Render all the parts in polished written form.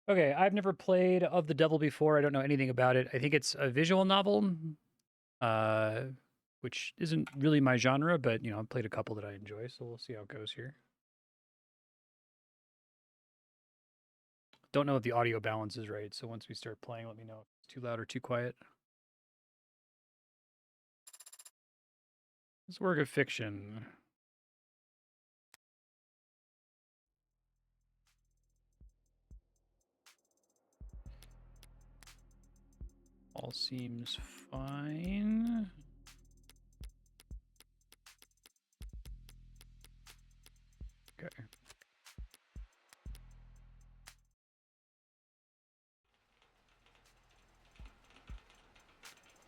Okay, I've never played Of the Devil before. I don't know anything about it. I think it's a visual novel, uh, which isn't really my genre, but, you know, I've played a couple that I enjoy, so we'll see how it goes here. Don't know if the audio balance is right, so once we start playing, let me know if it's too loud or too quiet. This work of fiction. All seems fine. Okay.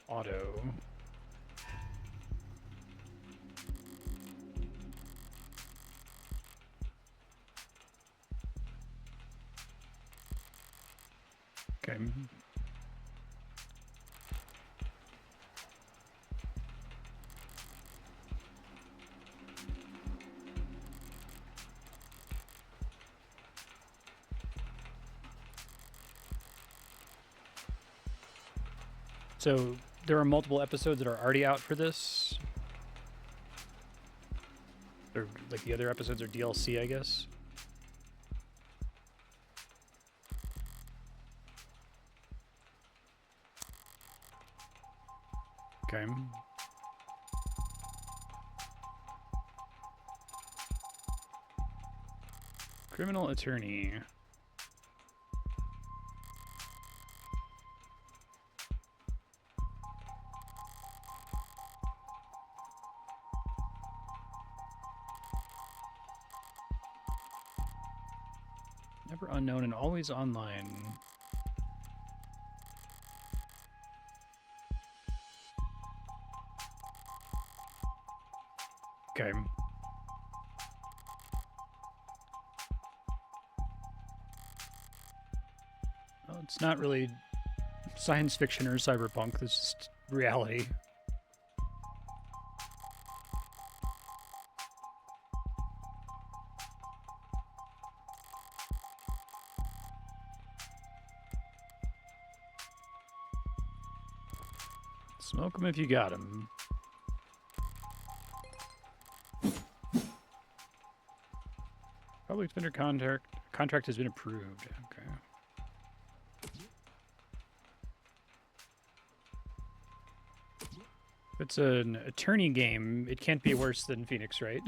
Auto. Okay. So there are multiple episodes that are already out for this. They're like the other episodes are DLC, I guess. Okay. Criminal attorney. Never unknown and always online. Okay. Well, it's not really science fiction or cyberpunk. This is just reality. Smoke them if you got them. Public defender contract has been approved. Okay. If it's an attorney game, it can't be worse than Phoenix, right?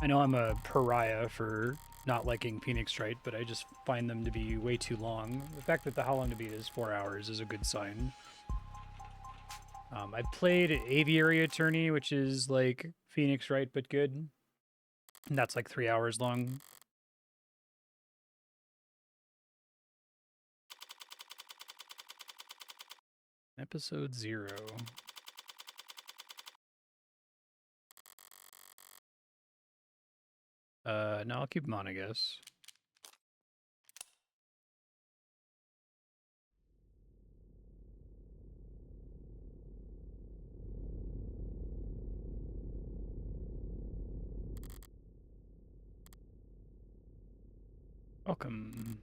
I know I'm a pariah for not liking Phoenix Wright, but I just find them to be way too long. The fact that the How Long to Beat is 4 hours is a good sign. I played Aviary Attorney, which is like Phoenix Wright, but good. And that's like 3 hours long. Episode 0. No, I'll keep them on, I guess. Welcome.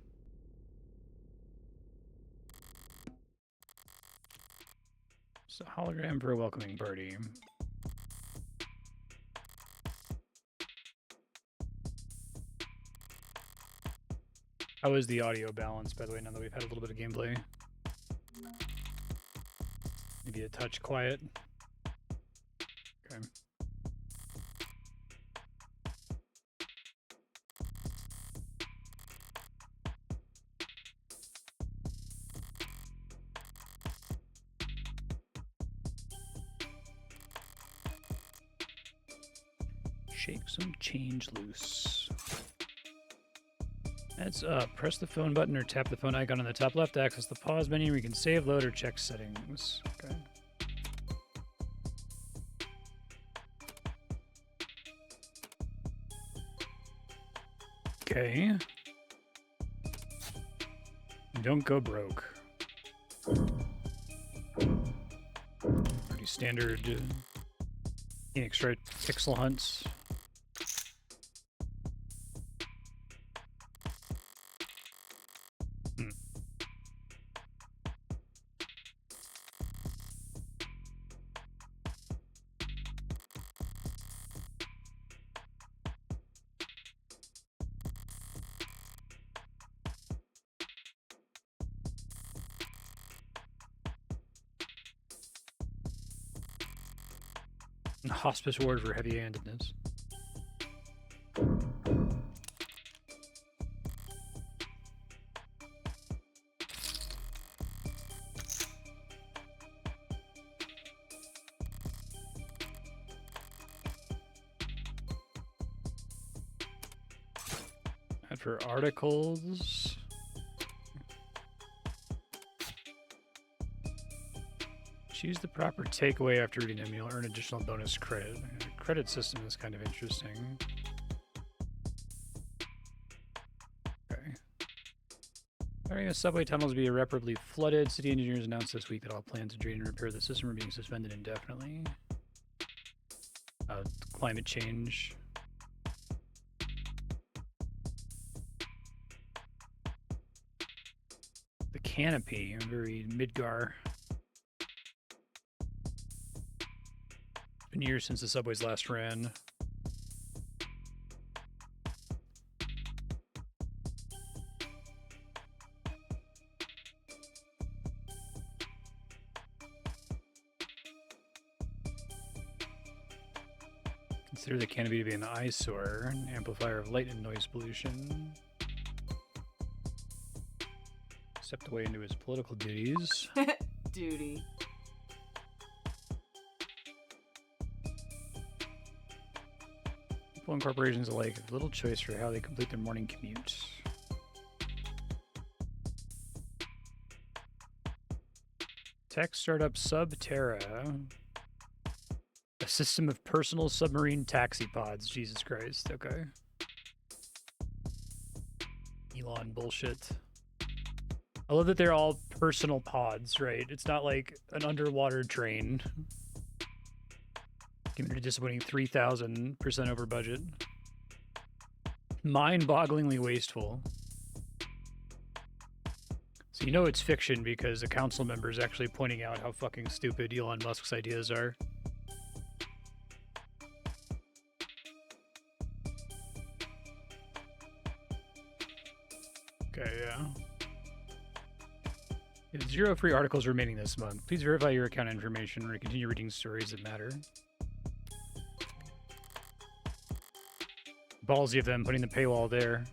So hologram for a welcoming party. How is the audio balance, by the way, now that we've had a little bit of gameplay? Maybe a touch quiet. Okay. Shake some change loose. That's up. Press the phone button or tap the phone icon on the top left to access the pause menu where you can save, load, or check settings. Okay. Okay. Don't go broke. Pretty standard Phoenix Wright pixel hunts. Hospice ward for heavy-handedness. And for articles... Choose the proper takeaway after reading them. You'll earn additional bonus credit. The credit system is kind of interesting. Okay. Area subway tunnels be irreparably flooded. City engineers announced this week that all plans to drain and repair the system are being suspended indefinitely. Climate change. The canopy, very Midgar. It's been years since the subways last ran. Consider the canopy to be an eyesore, an amplifier of light and noise pollution. Stepped away into his political duties. Duty. People and corporations alike have little choice for how they complete their morning commute. Tech startup Subterra. A system of personal submarine taxi pods. Jesus Christ. Okay. Elon bullshit. I love that they're all personal pods, right? It's not like an underwater train. Giving it a disappointing 3,000% over budget. Mind-bogglingly wasteful. So you know it's fiction because a council member is actually pointing out how fucking stupid Elon Musk's ideas are. Okay, yeah. Zero free articles remaining this month. Please verify your account information or continue reading stories that matter. Ballsy of them putting the paywall there.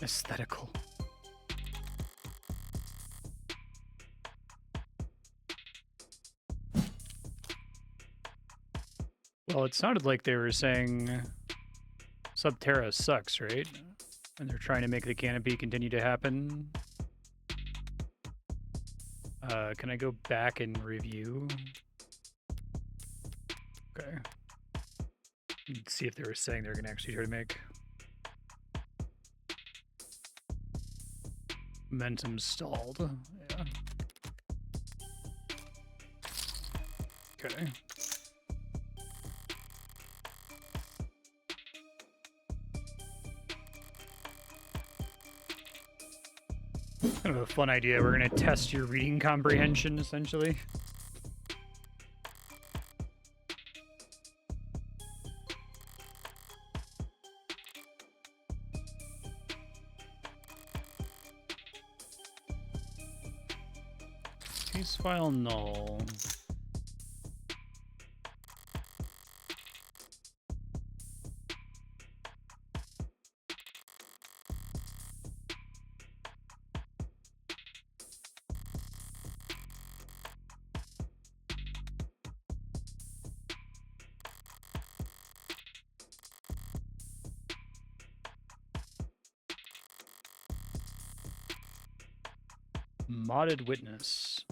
Aesthetical. Well, it sounded like they were saying Subterra sucks, right? And they're trying to make the canopy continue to happen. Can I go back and review? Okay. Let's see if they were saying they're gonna actually try to make momentum stalled. Yeah. Okay. Kind of a fun idea. We're gonna test your reading comprehension, essentially. Case file null. Modded witness.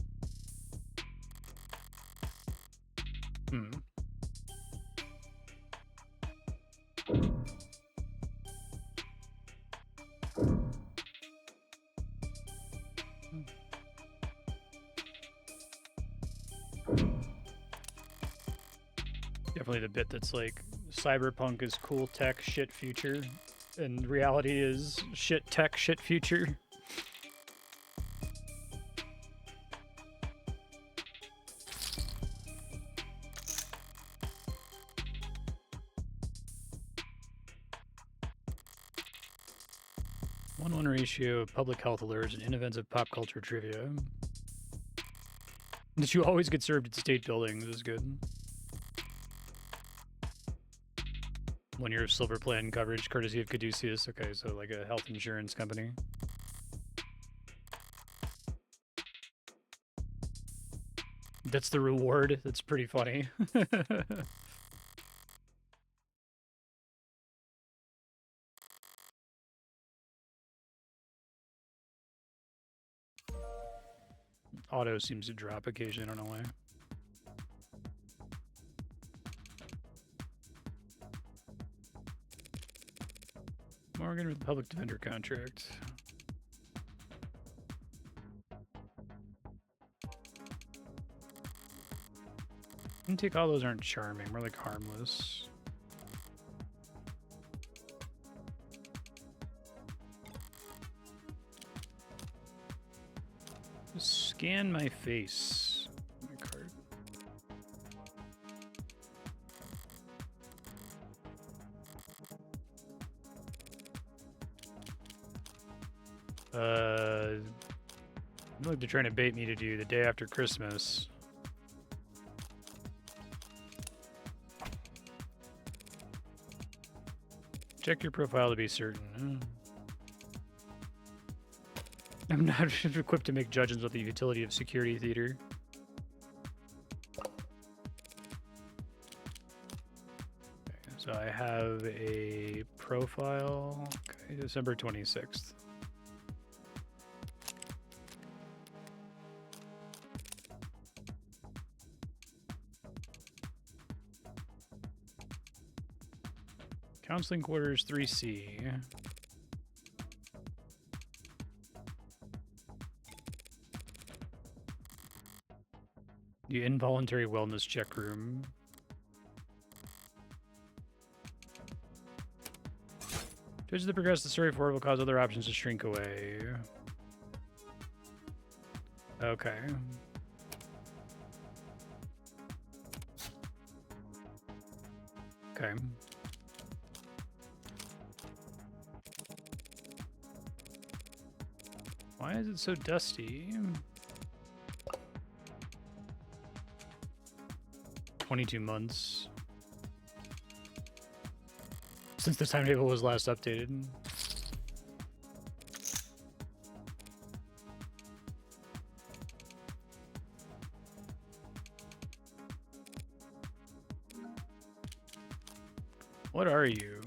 Definitely the bit that's like, cyberpunk is cool tech, shit future, and reality is shit tech, shit future. Ratio of public health alerts and inoffensive pop culture trivia. That you always get served at state buildings is good. When you're silver plan coverage, courtesy of Caduceus. Okay, so like a health insurance company. That's the reward. That's pretty funny. Auto seems to drop occasionally, I don't know why. Morgan with the public defender contract. Intake all those aren't charming, more like harmless. Just scan my face. My card. I feel like they're trying to bait me to do the day after Christmas. Check your profile to be certain. I'm not equipped to make judgments with the utility of security theater. Okay, so I have a profile. Okay, December 26th. Counseling quarters 3C. The involuntary wellness check room. Judges that progress the story forward will cause other options to shrink away. Okay. Okay. Why is it so dusty? 22 months since the timetable was last updated. What are you?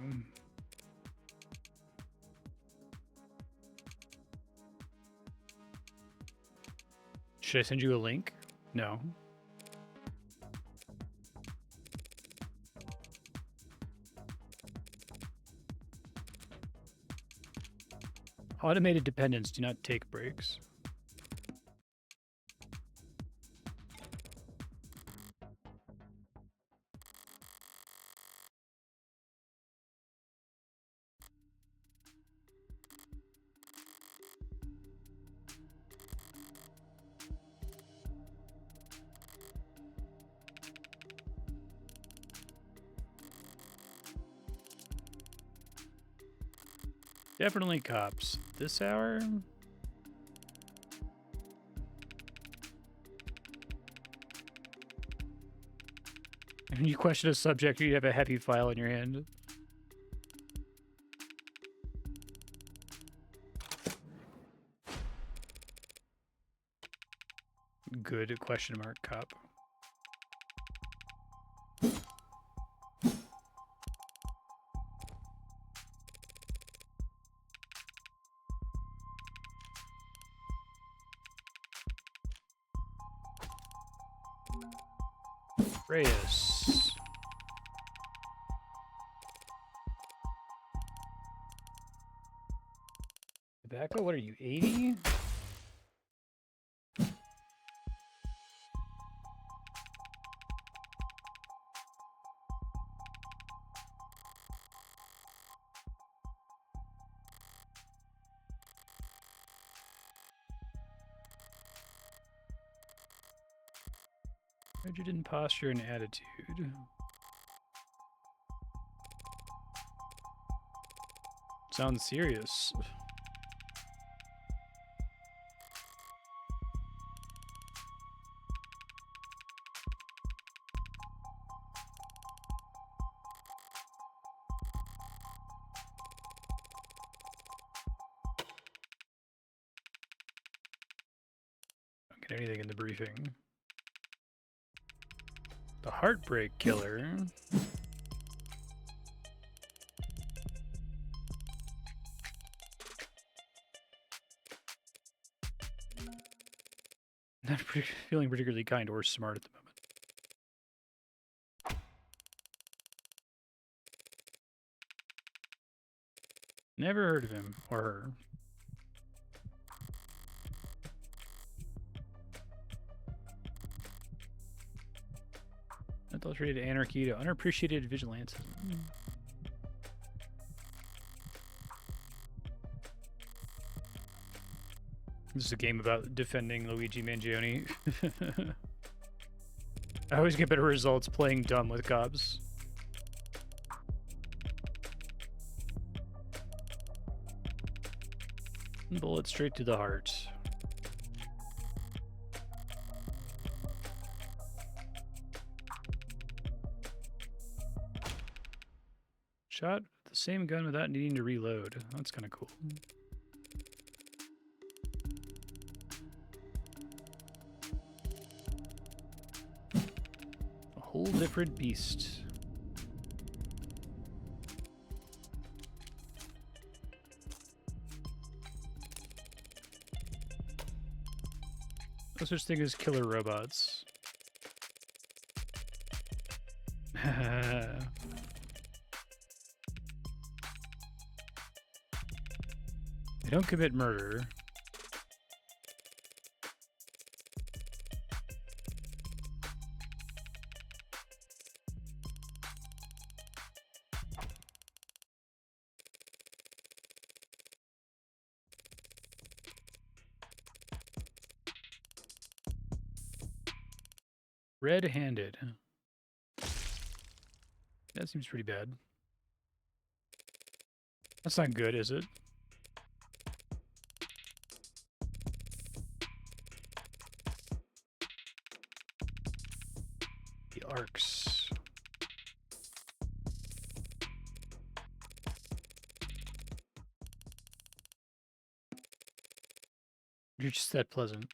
Should I send you a link? No. Automated dependents do not take breaks. Definitely cops. This hour? When you question a subject, you have a heavy file in your hand. Good question mark cop. Reyes. Tobacco, what are you, 80? Rigid in posture and attitude. Sounds serious. tracking anything in the briefing. The Heartbreak Killer. Not feeling particularly kind or smart at the moment. Never heard of him or her. Adulterated anarchy to unappreciated vigilantism. This is a game about defending Luigi Mangione. I always get better results playing dumb with cops. Bullet straight to the heart. Shot the same gun without needing to reload. That's kind of cool. A whole different beast. No such thing as killer robots. They don't commit murder. Red-handed. That seems pretty bad. That's not good, is it? The arcs. You're just that pleasant.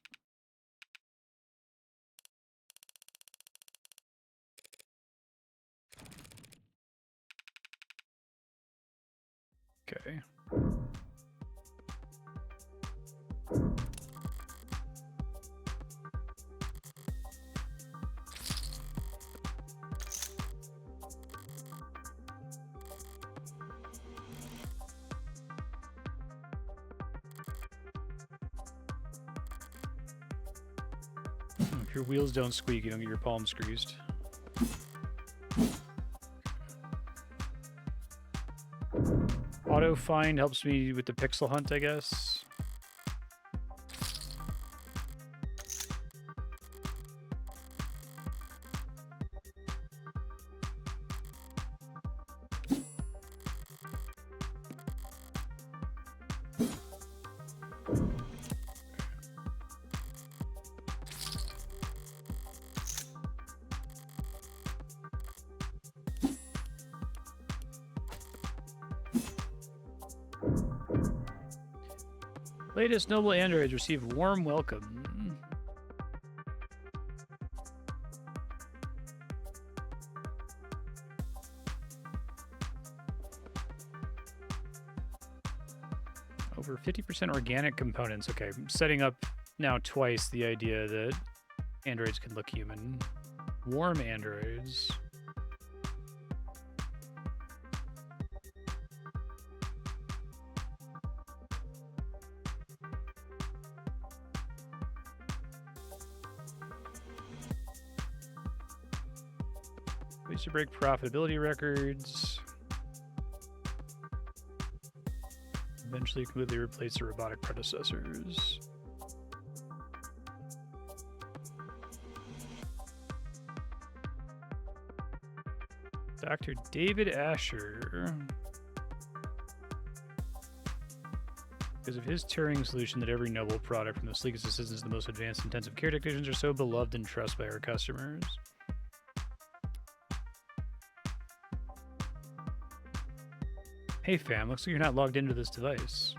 Okay. If your wheels don't squeak, you don't get your palms greased. Auto find helps me with the pixel hunt, I guess. Latest noble androids receive warm welcome. Over 50% organic components. Okay, I'm setting up now twice the idea that androids can look human. Warm androids. Ways to break profitability records. Eventually completely replace the robotic predecessors. Dr. David Asher. Because of his Turing solution that every noble product from the sleekest assistants to the most advanced intensive care technicians are so beloved and trusted by our customers. Hey fam, looks like you're not logged into this device.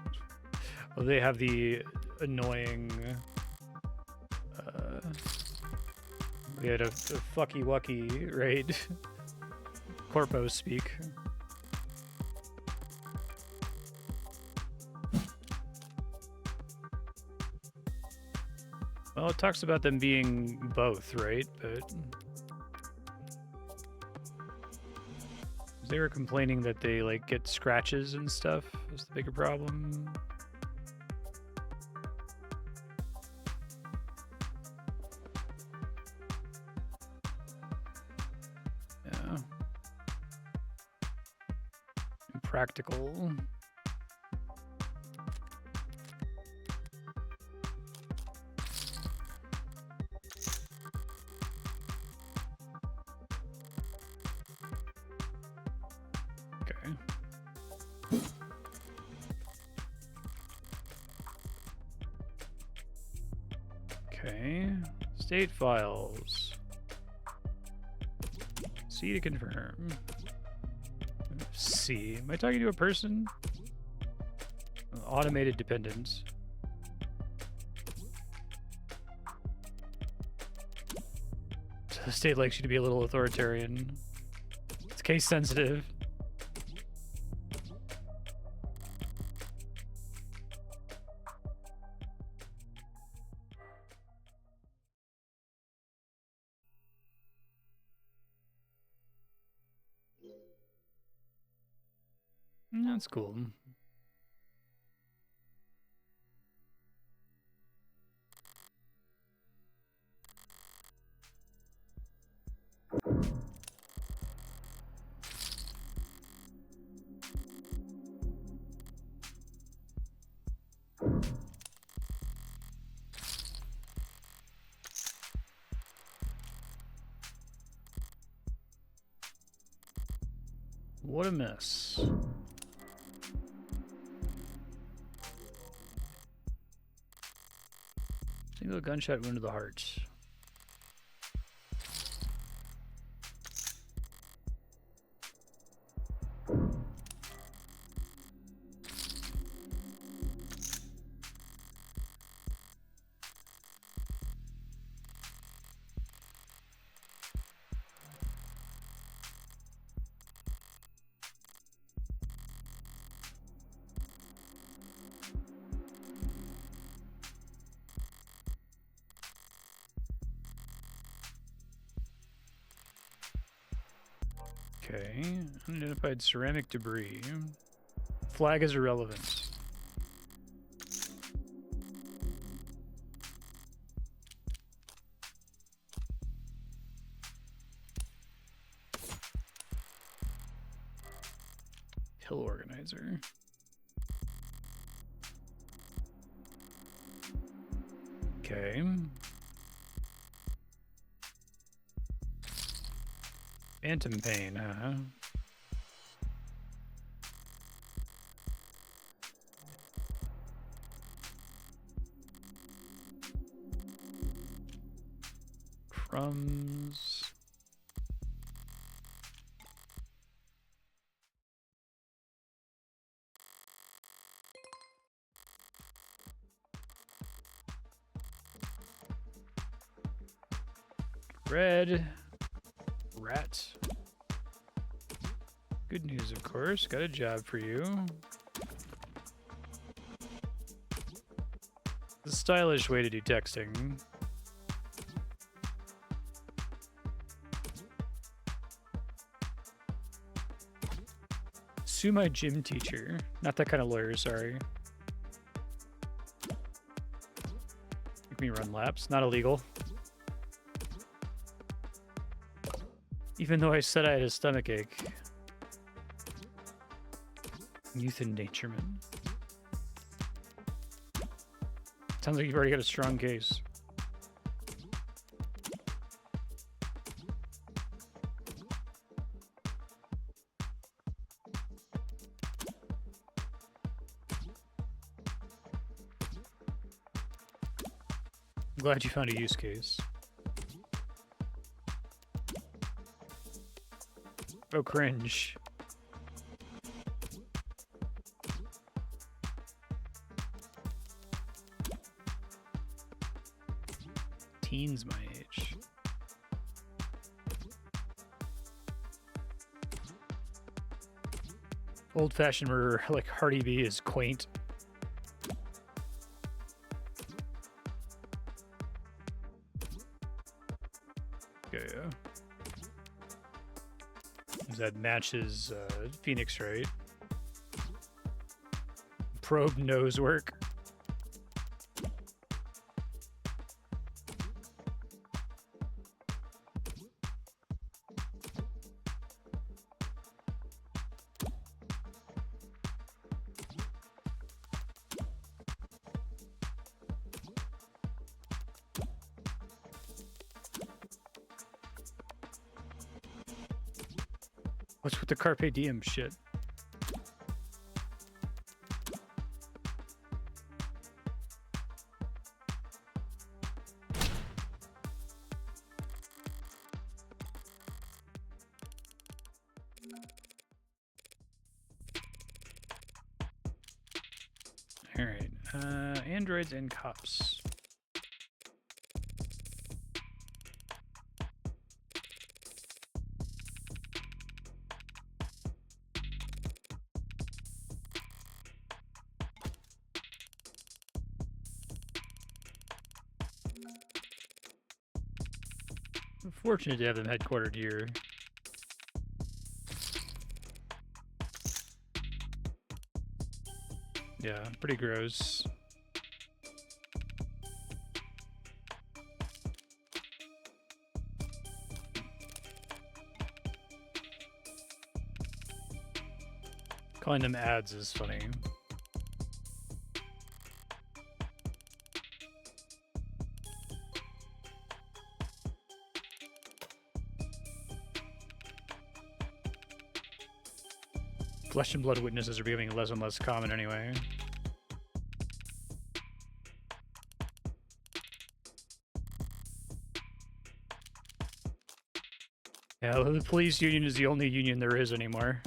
Oh, they have the annoying We had a fucky wucky raid. Corpo speak. Well, it talks about them being both, right? But they were complaining that they like get scratches and stuff. Is the bigger problem? Yeah. Impractical. Okay. State files. C to confirm. C. Am I talking to a person? Automated dependence. The state likes you to be a little authoritarian. It's case sensitive. That's cool. What a mess. Single gunshot wound to the heart. Okay, unidentified ceramic debris. Flag is irrelevant. Hill organizer. Okay. Phantom pain, huh? Crumbs. Red. Rat. Good news, of course. Got a job for you. The stylish way to do texting. Sue my gym teacher. Not that kind of lawyer, sorry. Make me run laps. Not illegal. Even though I said I had a stomachache. Youth endangerment. Sounds like you've already got a strong case. I'm glad you found a use case. Oh, cringe. Teens my age. Old-fashioned murder like Hardy B is quaint. Okay, yeah. That matches Phoenix, right? Probe nose work. What's with the Carpe Diem shit? All right, androids and cops. I'm fortunate to have them headquartered here. Yeah, pretty gross. Calling them ads is funny. Flesh and blood witnesses are becoming less and less common anyway. Yeah, the police union is the only union there is anymore.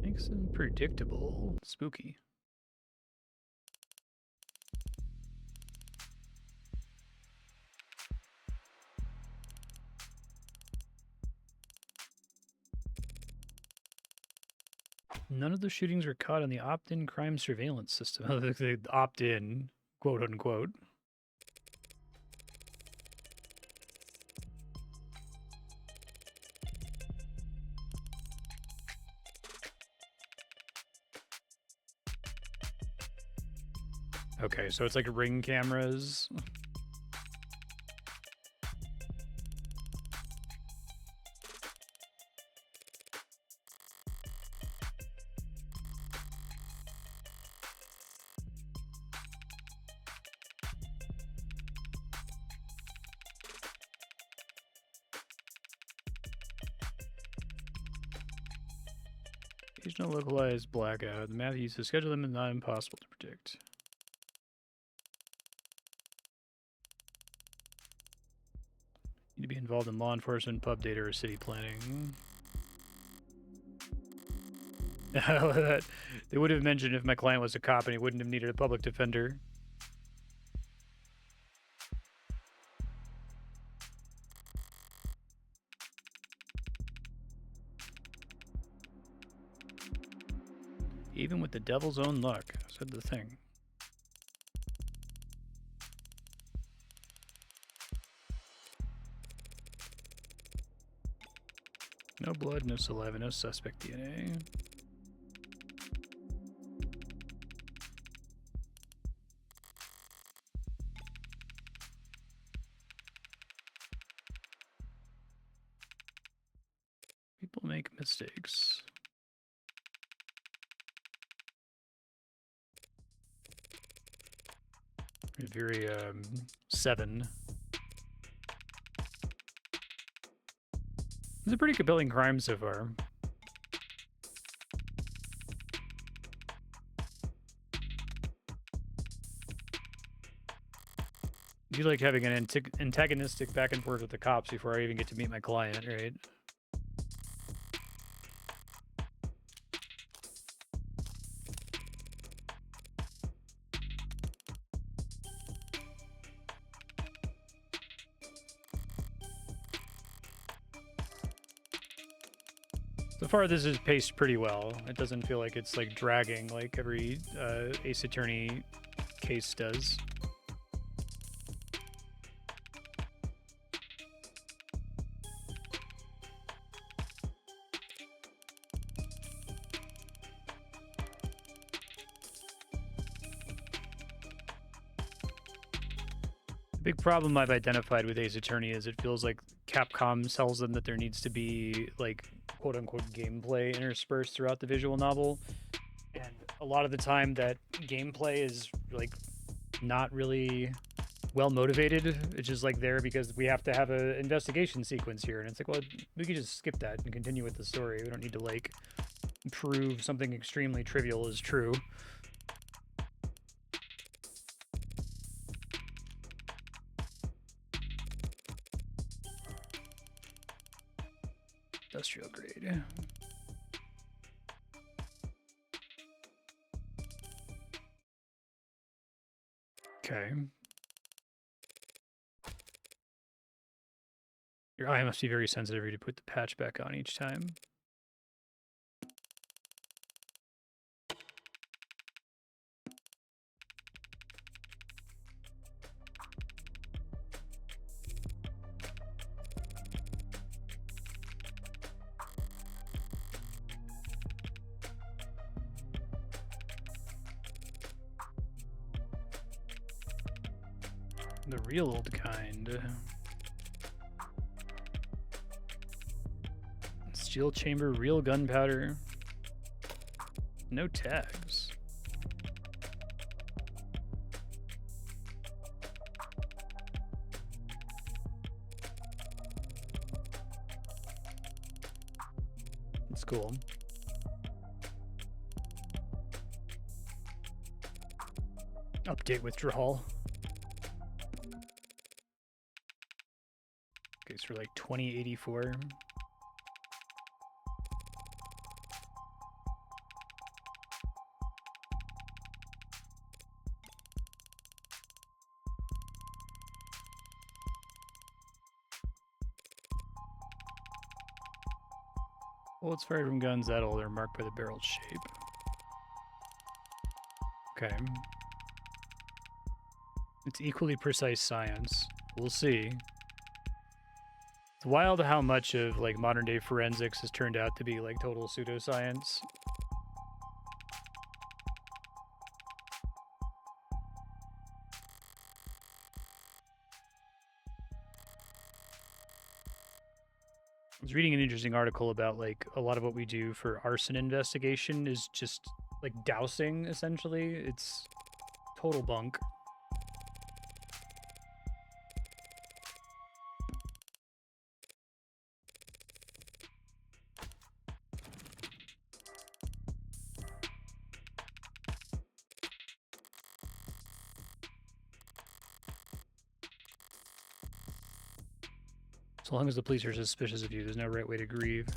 Makes them predictable. Spooky. None of the shootings were caught on the opt-in crime surveillance system. The opt-in, quote unquote. Okay, so it's like ring cameras. Occasional localized blackout. The math used to schedule them is not impossible to predict. Need to be involved in law enforcement, pub data, or city planning. They would have mentioned if my client was a cop and he wouldn't have needed a public defender. Even with the devil's own luck, said the thing. No blood, no saliva, no suspect DNA. People make mistakes. Very 7. It's a pretty compelling crime so far. I do like having an antagonistic back and forth with the cops before I even get to meet my client, right? So far, this is paced pretty well. It doesn't feel like it's like dragging like every Ace Attorney case does. The big problem I've identified with Ace Attorney is it feels like Capcom tells them that there needs to be like quote-unquote gameplay interspersed throughout the visual novel, and a lot of the time that gameplay is like not really well motivated. It's just like there because we have to have an investigation sequence here, and it's like, well, we could just skip that and continue with the story. We don't need to like prove something extremely trivial is true. Industrial grade. Okay. Your eye must be very sensitive to put the patch back on each time. The real old kind. Steel chamber, real gunpowder. No tags. That's cool. Update withdrawal. Okay, so for like 2084. Bullets fired from guns that old are marked by the barrel shape. Okay. It's equally precise science. We'll see. It's wild how much of like modern day forensics has turned out to be like total pseudoscience. I was reading an interesting article about like a lot of what we do for arson investigation is just like dousing, essentially. It's total bunk. So long as the police are suspicious of you, there's no right way to grieve.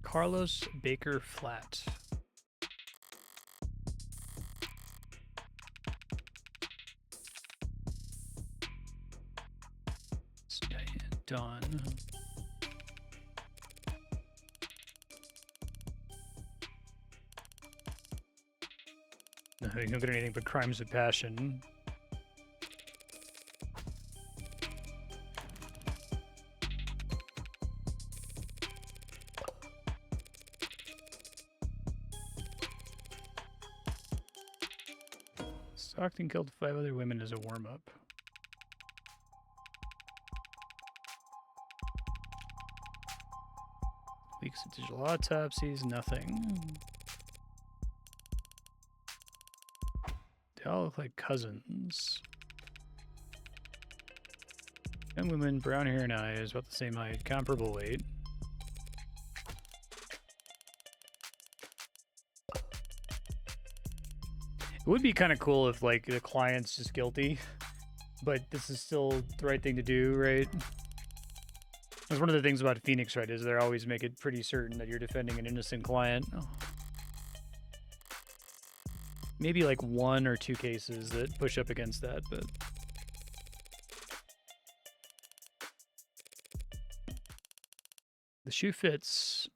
Carlos Baker Flat. Dawn. No, you don't get anything but crimes of passion. Stockton killed 5 other women as a warm-up. Weeks of digital autopsies, nothing. They all look like cousins. Young woman, brown hair and eyes, about the same height, comparable weight. It would be kind of cool if, like, the client's just guilty, but this is still the right thing to do, right? That's one of the things about Phoenix, right, is they always make it pretty certain that you're defending an innocent client. Oh. Maybe, like, 1 or 2 cases that push up against that, but... The shoe fits.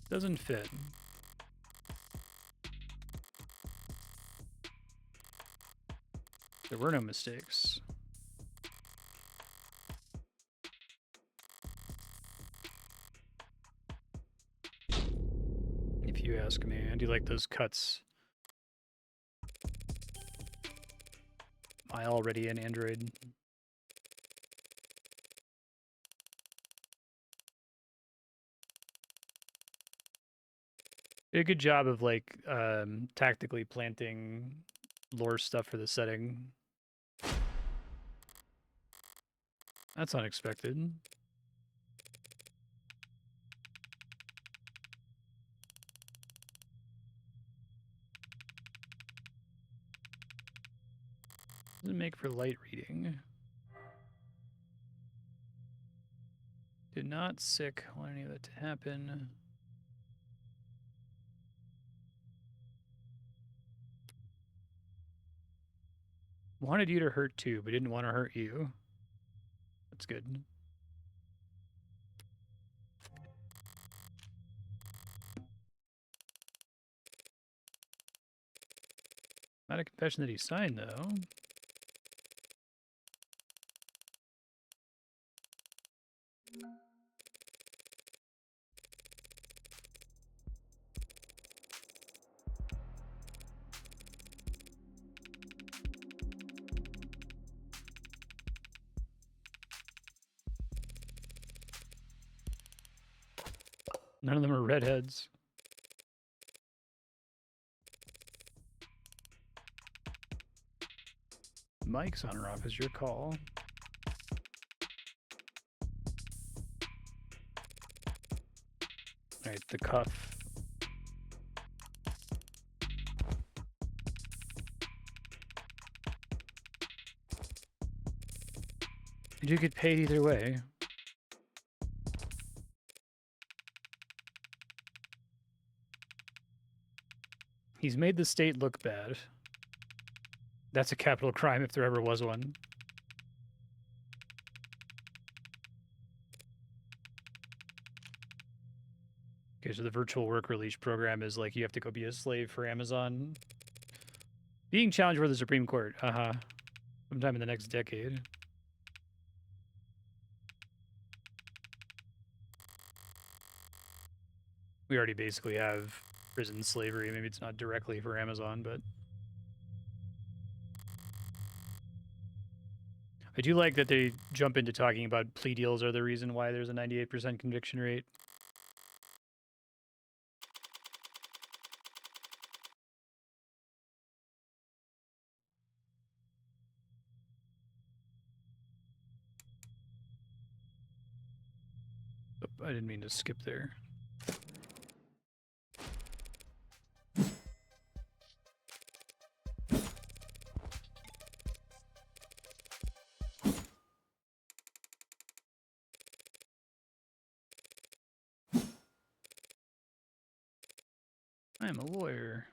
Doesn't fit. There were no mistakes. If you ask me, I do like those cuts. I already an Android. Did a good job of, like, tactically planting lore stuff for the setting. That's unexpected. Doesn't make for light reading. Did not sick. Want any of that to happen. Wanted you to hurt too, but didn't want to hurt you. That's good. Not a confession that he signed, though. None of them are redheads. Mike's on or off is your call. All right, the cuff. You do get paid either way. He's made the state look bad. That's a capital crime if there ever was one. Okay, so the virtual work release program is like you have to go be a slave for Amazon. Being challenged for the Supreme Court. Sometime in the next decade. We already basically have prison slavery. Maybe it's not directly for Amazon, but... I do like that they jump into talking about plea deals are the reason why there's a 98% conviction rate. Oh, I didn't mean to skip there. I am a lawyer.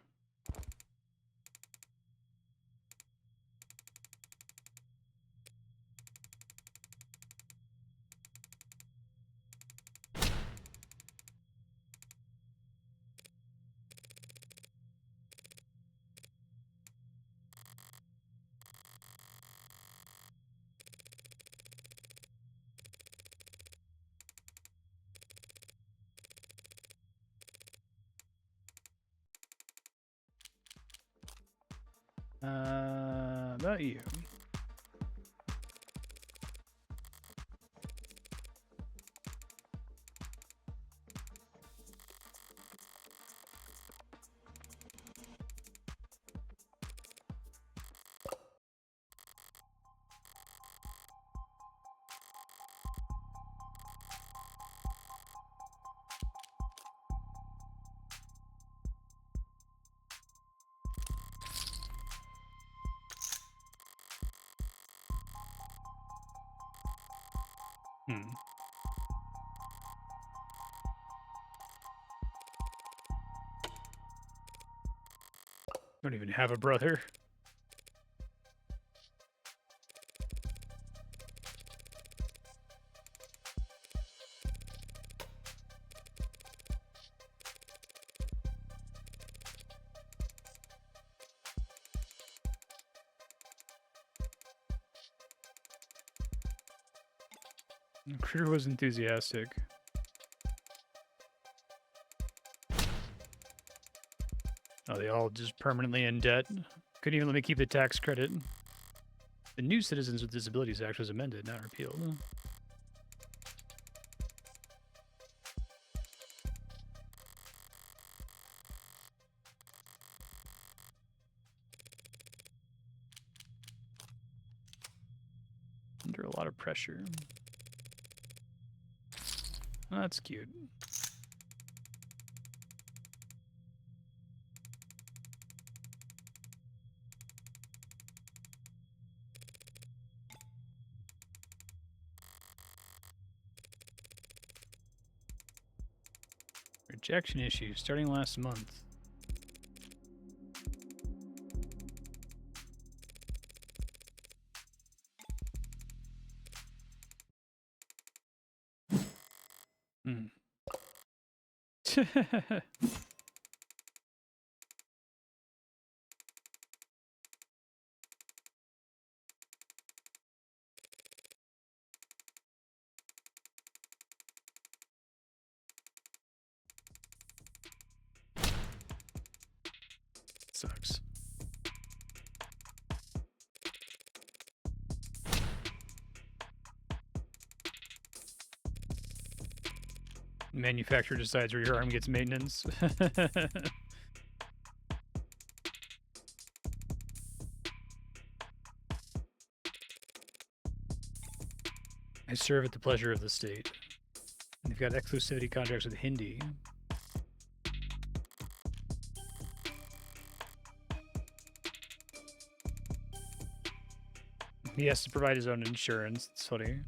About you. Don't even have a brother. Critter was enthusiastic. Oh, they all just permanently in debt. Couldn't even let me keep the tax credit. The new Citizens with Disabilities Act was amended, not repealed. Under a lot of pressure. Oh, that's cute. Rejection issue starting last month. Sucks. Manufacturer decides where your arm gets maintenance. I serve at the pleasure of the state. They've got exclusivity contracts with Hindi. He has to provide his own insurance. It's funny.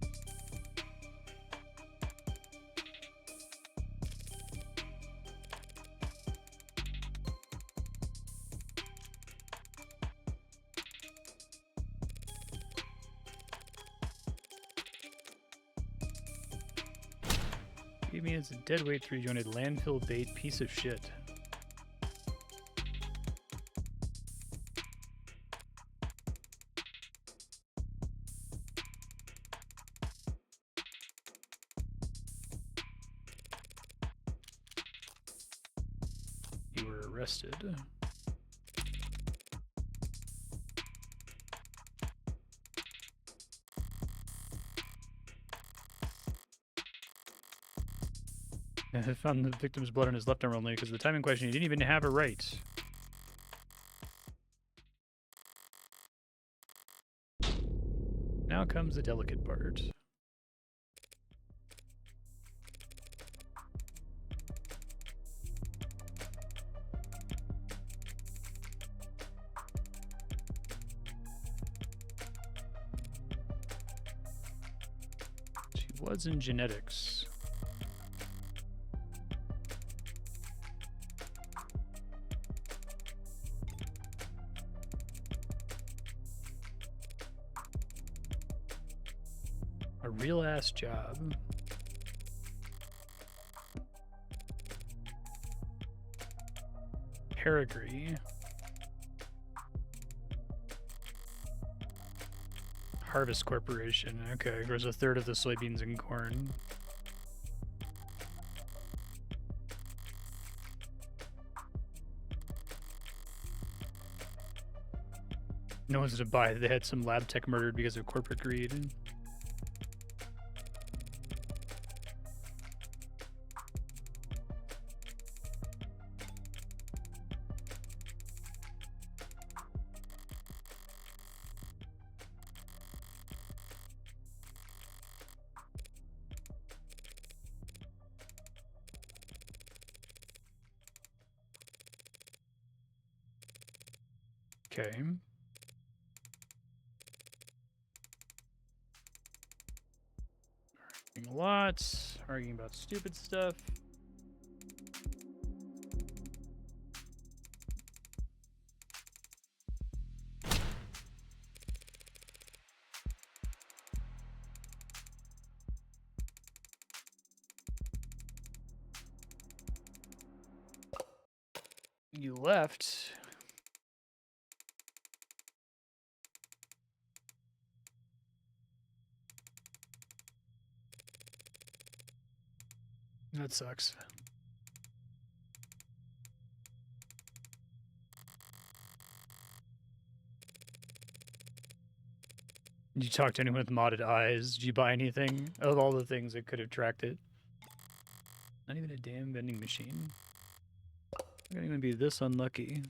Gave me as a deadweight 3-jointed landfill bait piece of shit. You were arrested. I found the victim's blood on his left arm only because of the time in question he didn't even have a right. Now comes the delicate part. She was in genetics. A real ass job. Paragree. Harvest Corporation. Okay, grows a third of the soybeans and corn. No one's gonna buy it. They had some lab tech murdered because of corporate greed. Okay. Arguing a lot. Arguing about stupid stuff. You left. That sucks. Did you talk to anyone with modded eyes? Did you buy anything of all the things that could have tracked it? Not even a damn vending machine. I'm gonna even be this unlucky.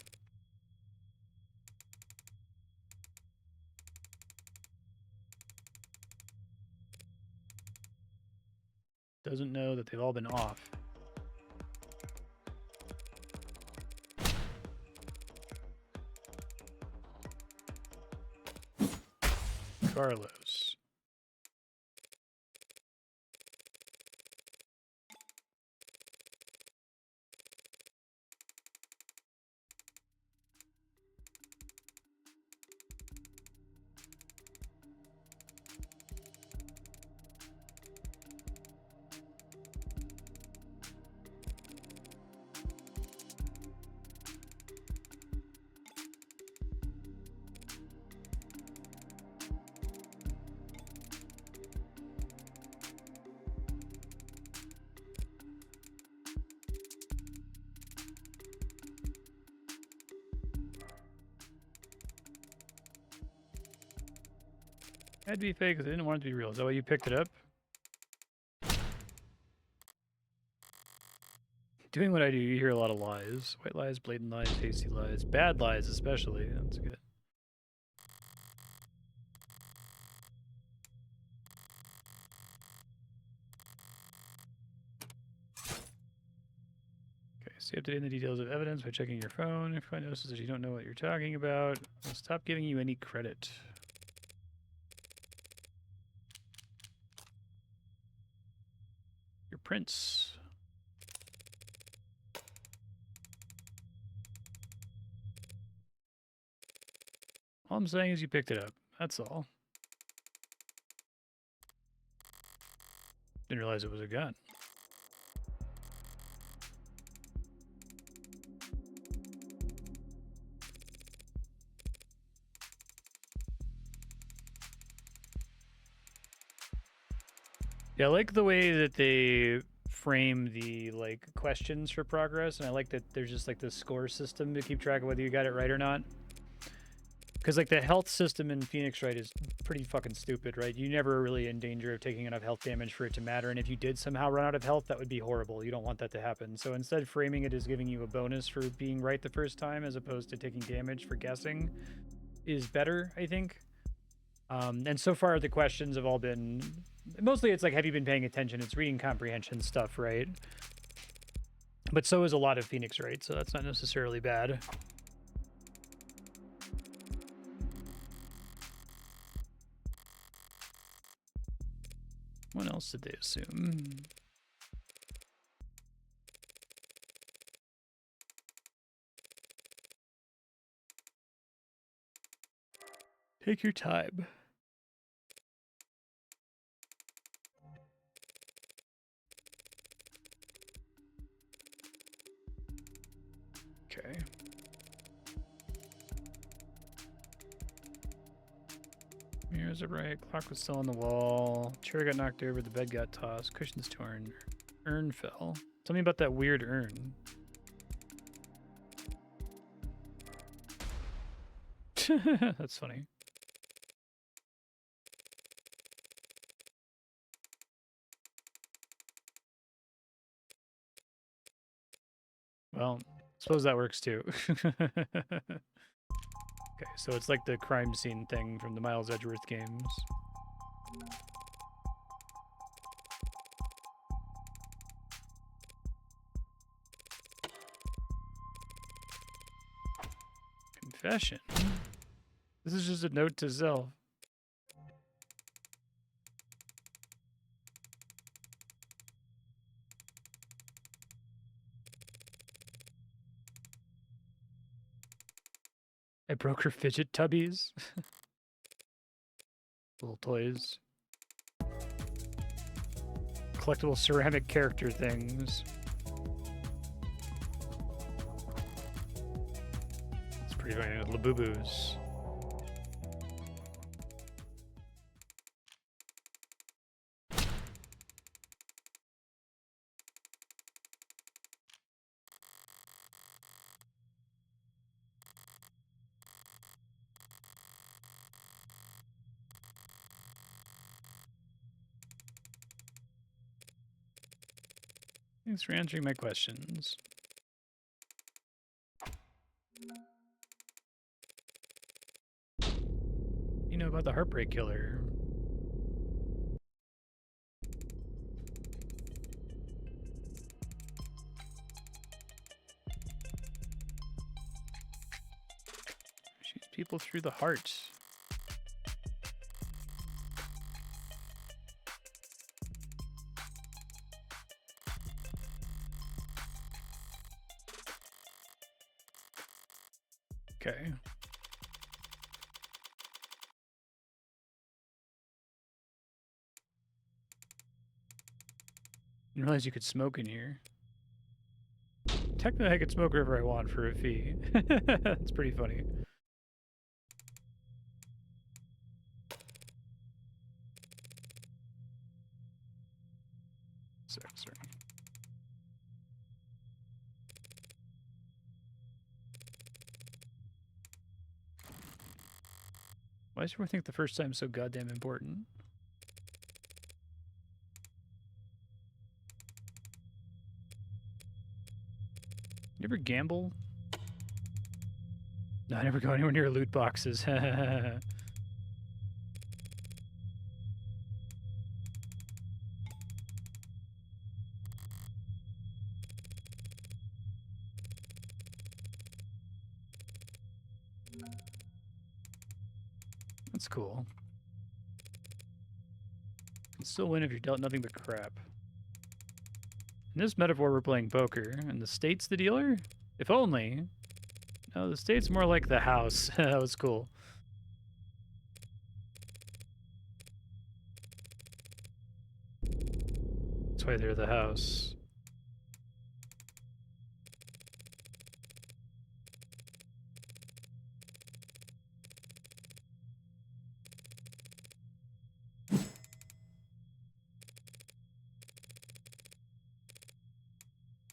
Doesn't know that they've all been off. Carlos. Had to be fake because I didn't want it to be real. Is that why you picked it up? Doing what I do, you hear a lot of lies. White lies, blatant lies, tasty lies. Bad lies especially. That's good. Okay, stay up to date in the details of evidence by checking your phone. If I notices that you don't know what you're talking about, I'll stop giving you any credit. Your prints. All I'm saying is you picked it up. That's all. Didn't realize it was a gun. Yeah, I like the way that they frame the like questions for progress, and I like that there's just like this score system to keep track of whether you got it right or not. Because like the health system in Phoenix Wright is pretty fucking stupid, right? You're never really in danger of taking enough health damage for it to matter, and if you did somehow run out of health, that would be horrible. You don't want that to happen. So instead, framing it as giving you a bonus for being right the first time, as opposed to taking damage for guessing, is better, I think. And so far, the questions have all been... Mostly it's like, have you been paying attention? It's reading comprehension stuff, right? But so is a lot of Phoenix Wright, so that's not necessarily bad. What else did they assume? Take your time. Okay. Mirrors are bright. Clock was still on the wall. Chair got knocked over. The bed got tossed. Cushions torn. Urn fell. Tell me about that weird urn. That's funny. Well, suppose that works too. Okay, so it's like the crime scene thing from the Miles Edgeworth games. Confession. This is just a note to self. I broke her fidget tubbies. Little toys. Collectible ceramic character things. It's pretty funny with Labubus. Thanks for answering my questions. You know about the Heartbreak Killer. Shoots people through the heart. Okay. Didn't realize you could smoke in here. Technically, I could smoke wherever I want for a fee. It's pretty funny. Sorry. Why does everyone think the first time's so goddamn important? You ever gamble? No, I never go anywhere near loot boxes. That's cool. You can still win if you're dealt nothing but crap. In this metaphor, we're playing poker, and the state's the dealer? If only. No, the state's more like the house. That was cool. That's why they're the house.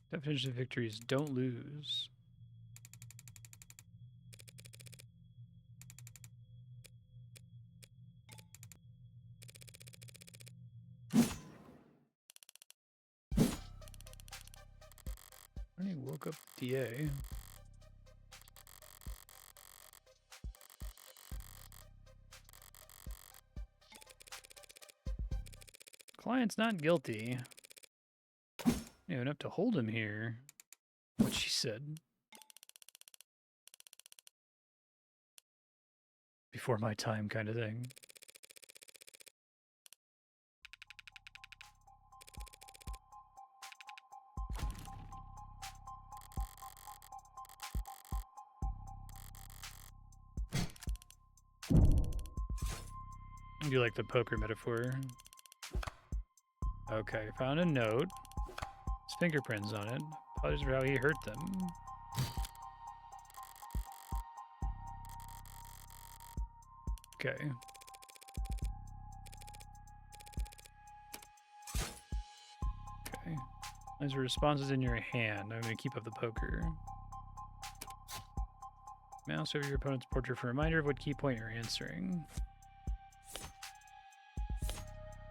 Definition of victory is don't lose. When he woke up the DA. Client's not guilty. You don't have to hold him here. What she said. Before my time kind of thing. I do like the poker metaphor. Okay, found a note. His fingerprints on it. Apologies for how he hurt them. Okay. Okay. As a response is in your hand. I'm gonna keep up the poker. Mouse over your opponent's portrait for a reminder of what key point you're answering.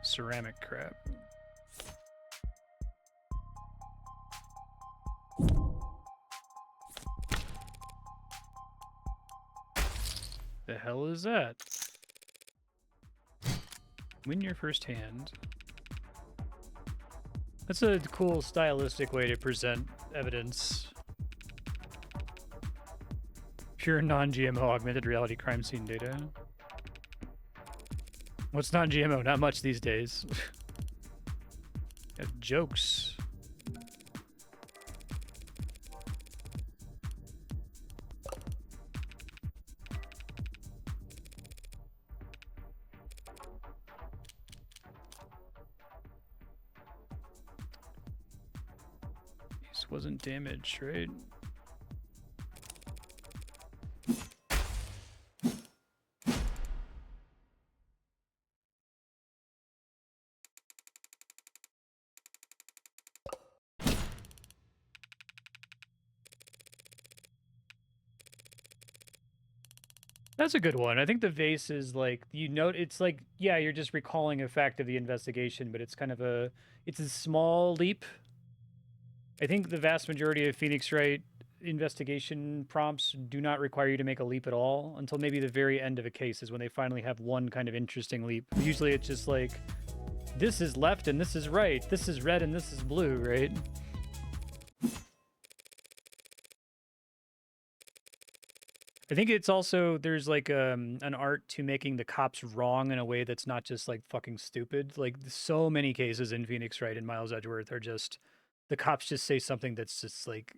Ceramic crap. The hell is that? Win your first hand. That's a cool stylistic way to present evidence. Pure non-GMO augmented reality crime scene data. What's non-GMO? Not much these days. Got jokes. This wasn't damaged, right? That's a good one. I think the vase is like, you know, it's like, yeah, you're just recalling a fact of the investigation, but it's kind of it's a small leap. I think the vast majority of Phoenix Wright investigation prompts do not require you to make a leap at all until maybe the very end of a case is when they finally have one kind of interesting leap. Usually it's just like, this is left and this is right. This is red and this is blue, right? I think it's also, there's like an art to making the cops wrong in a way that's not just like fucking stupid. Like so many cases in Phoenix Wright and Miles Edgeworth are just, the cops just say something that's just like,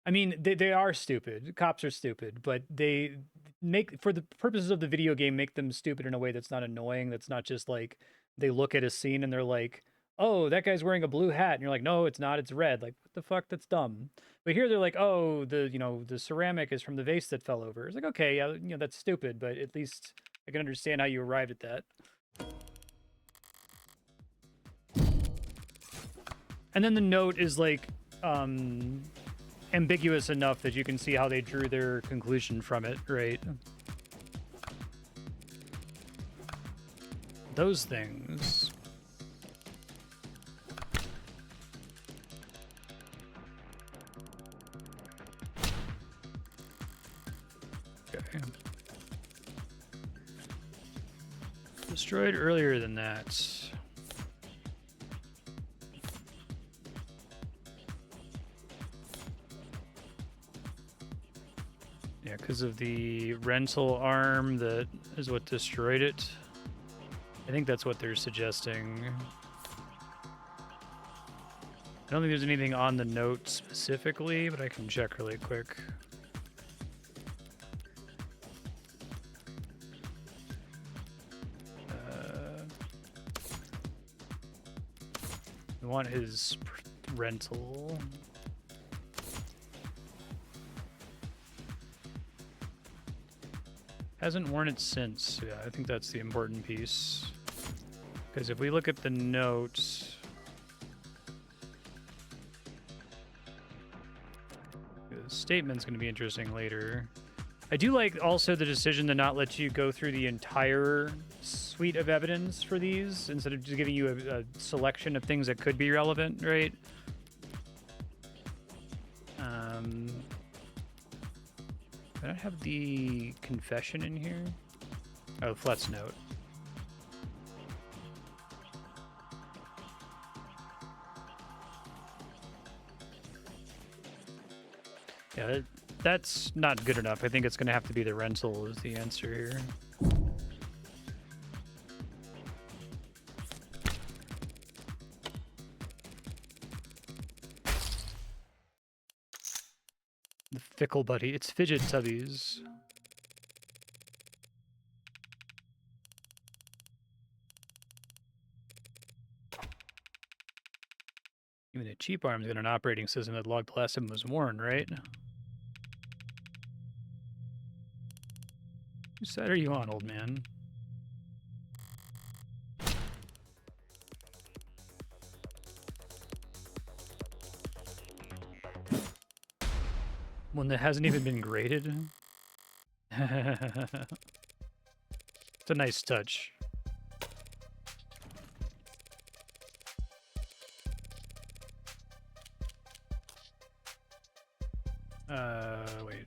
I mean, they are stupid. Cops are stupid, but they make, for the purposes of the video game, make them stupid in a way that's not annoying. That's not just like, they look at a scene and they're like, oh, that guy's wearing a blue hat. And you're like, no, it's not, it's red. Like, what the fuck? That's dumb. But here they're like, oh, the ceramic is from the vase that fell over. It's like, okay, yeah, that's stupid, but at least I can understand how you arrived at that. And then the note is like ambiguous enough that you can see how they drew their conclusion from it, right? Those things. Okay. Destroyed earlier than that. Yeah, because of the rental arm that is what destroyed it. I think that's what they're suggesting. I don't think there's anything on the note specifically, but I can check really quick. We want his rental. Hasn't worn it since. Yeah, I think that's the important piece. Because if we look at the notes, the statement's going to be interesting later. I do like also the decision to not let you go through the entire suite of evidence for these, instead of just giving you a selection of things that could be relevant, right? I don't have the confession in here. Oh, Flet's note. Yeah, that's not good enough. I think it's going to have to be the rental is the answer here. The fickle buddy. It's fidget tubbies. Even a cheap arm's got an operating system that logged the last time it was worn, right? Whose side are you on, old man? One that hasn't even been graded? It's a nice touch. Wait.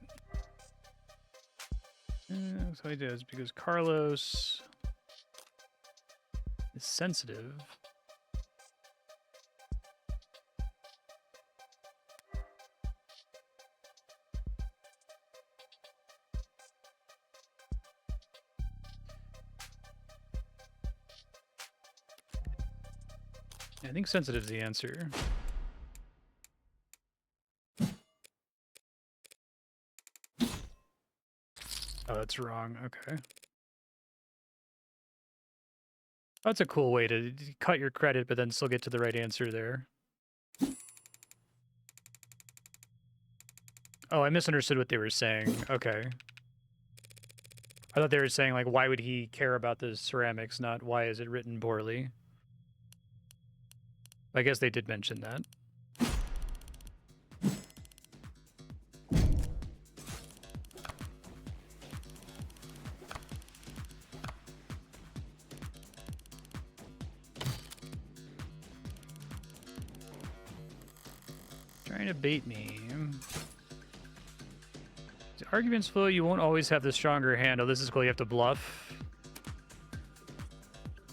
So it is because Carlos is sensitive. I think sensitive is the answer. Oh, that's wrong. Okay. That's a cool way to cut your credit, but then still get to the right answer there. Oh, I misunderstood what they were saying. Okay. I thought they were saying, like, why would he care about the ceramics, not why is it written poorly? I guess they did mention that. Trying to bait me. The arguments flow, you won't always have the stronger hand. Oh, this is cool. You have to bluff.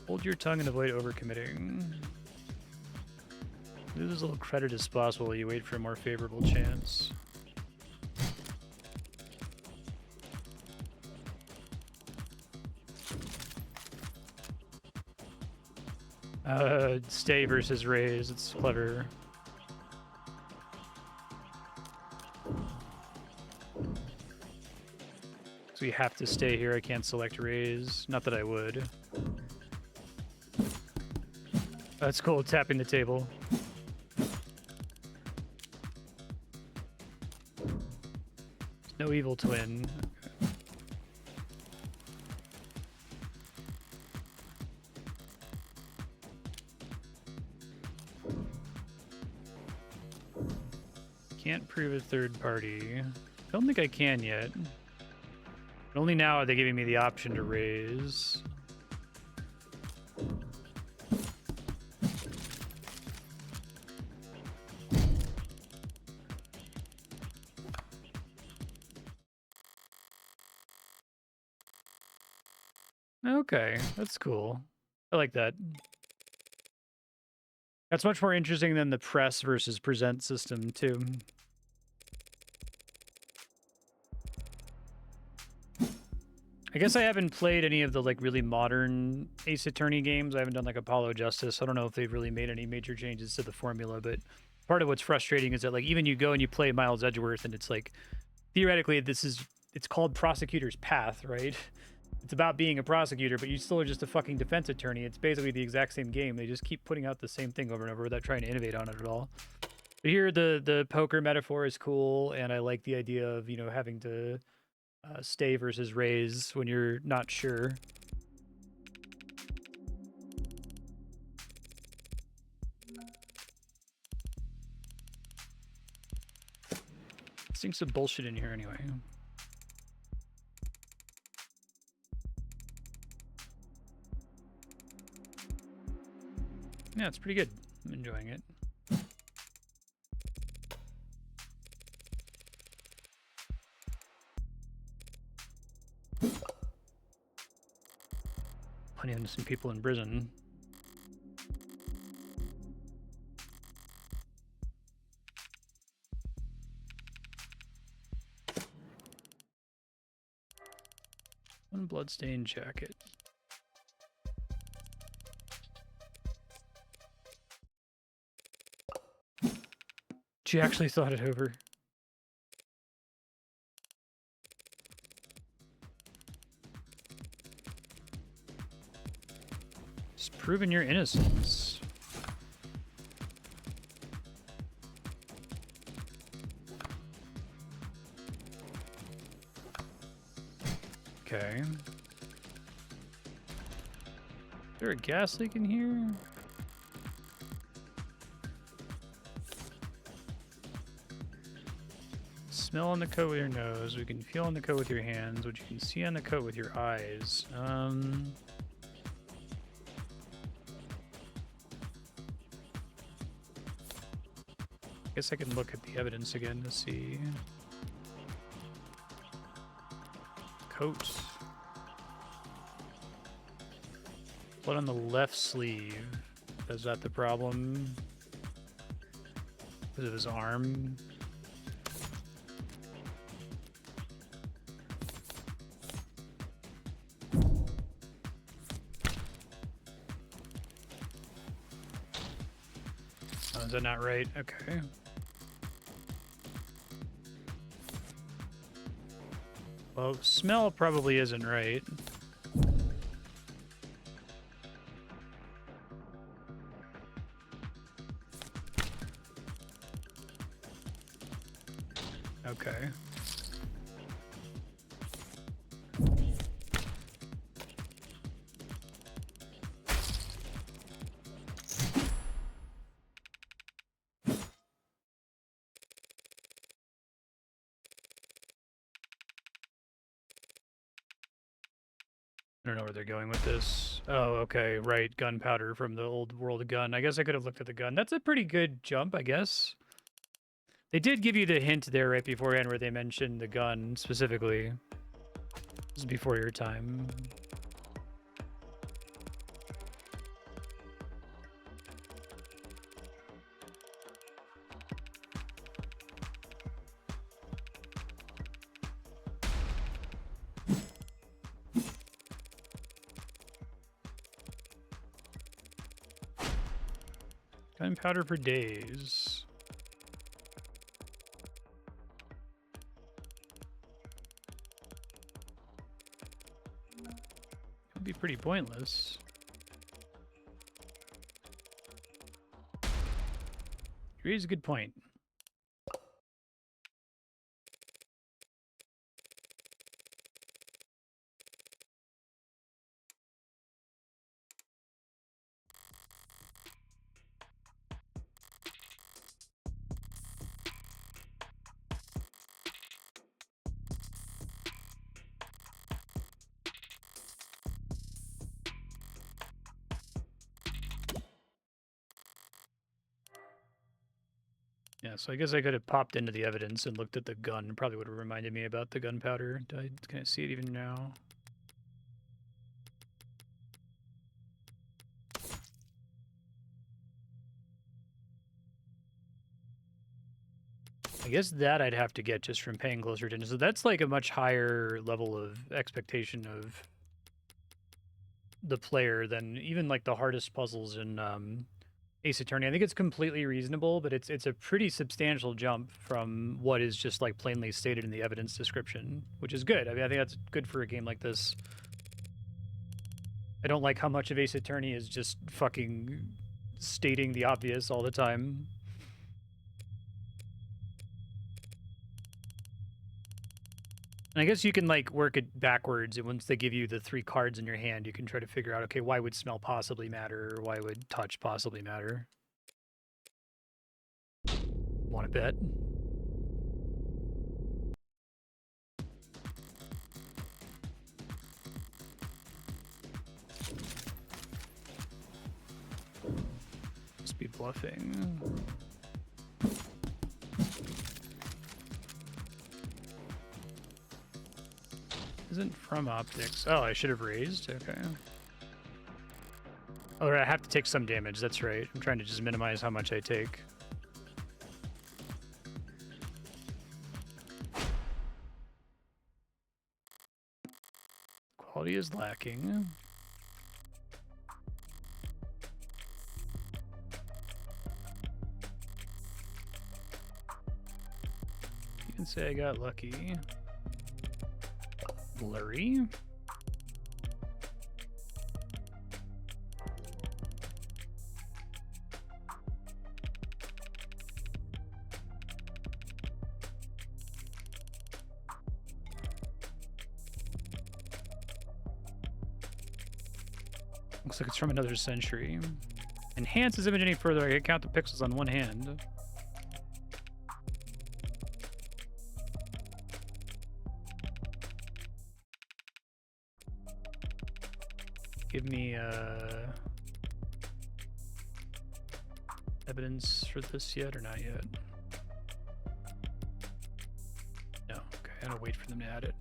Hold your tongue and avoid overcommitting. Lose as little credit as possible while you wait for a more favorable chance. Stay versus raise. It's clever. So we have to stay here. I can't select raise. Not that I would. That's cool. Tapping the table. No evil twin. Can't prove a third party. Don't think I can yet. Only now are they giving me the option to raise. Okay, that's cool. I like that. That's much more interesting than the press versus present system, too. I guess I haven't played any of the, like, really modern Ace Attorney games. I haven't done, like, Apollo Justice. I don't know if they've really made any major changes to the formula, but part of what's frustrating is that, like, even you go and you play Miles Edgeworth, and it's, like, theoretically, it's called Prosecutor's Path, right? It's about being a prosecutor, but you still are just a fucking defense attorney. It's basically the exact same game. They just keep putting out the same thing over and over without trying to innovate on it at all. But here, the poker metaphor is cool, and I like the idea of, you know, having to stay versus raise when you're not sure. Seems some bullshit in here anyway. Yeah, it's pretty good. I'm enjoying it. Plenty of innocent people in prison. One bloodstained jacket. She actually thought it over. Just proving your innocence. Okay. Is there a gas leak in here? smell on the coat with your nose. We can feel on the coat with your hands. What you can see on the coat with your eyes. I guess I can look at the evidence again to see. Coat. Blood on the left sleeve. Is that the problem? Because of his arm? Oh, is that not right? Okay. Well, smell probably isn't right. Okay. I don't know where they're going with this. Oh, okay, right. Gunpowder from the old world gun. I guess I could have looked at the gun. That's a pretty good jump, I guess. They did give you the hint there right beforehand where they mentioned the gun specifically. This is before your time. Gunpowder for days. Could be pretty pointless. You raise a good point. Yeah, so I guess I could have popped into the evidence and looked at the gun. Probably would have reminded me about the gunpowder. Can I see it even now? I guess that I'd have to get just from paying closer attention. So that's like a much higher level of expectation of the player than even like the hardest puzzles in Ace Attorney. I think it's completely reasonable, but it's a pretty substantial jump from what is just like plainly stated in the evidence description, which is good. I mean, I think that's good for a game like this. I don't like how much of Ace Attorney is just fucking stating the obvious all the time. And I guess you can like work it backwards, and once they give you the 3 cards in your hand, you can try to figure out, okay, why would smell possibly matter, or why would touch possibly matter? Want to bet? Must be bluffing. Isn't from optics. Oh, I should have raised? Okay. Oh, I have to take some damage. That's right. I'm trying to just minimize how much I take. Quality is lacking. You can say I got lucky. Blurry. Looks like it's from another century. Enhance this image any further. I can count the pixels on one hand. give me evidence for this yet or not yet? No. Okay, I gotta wait for them to add it.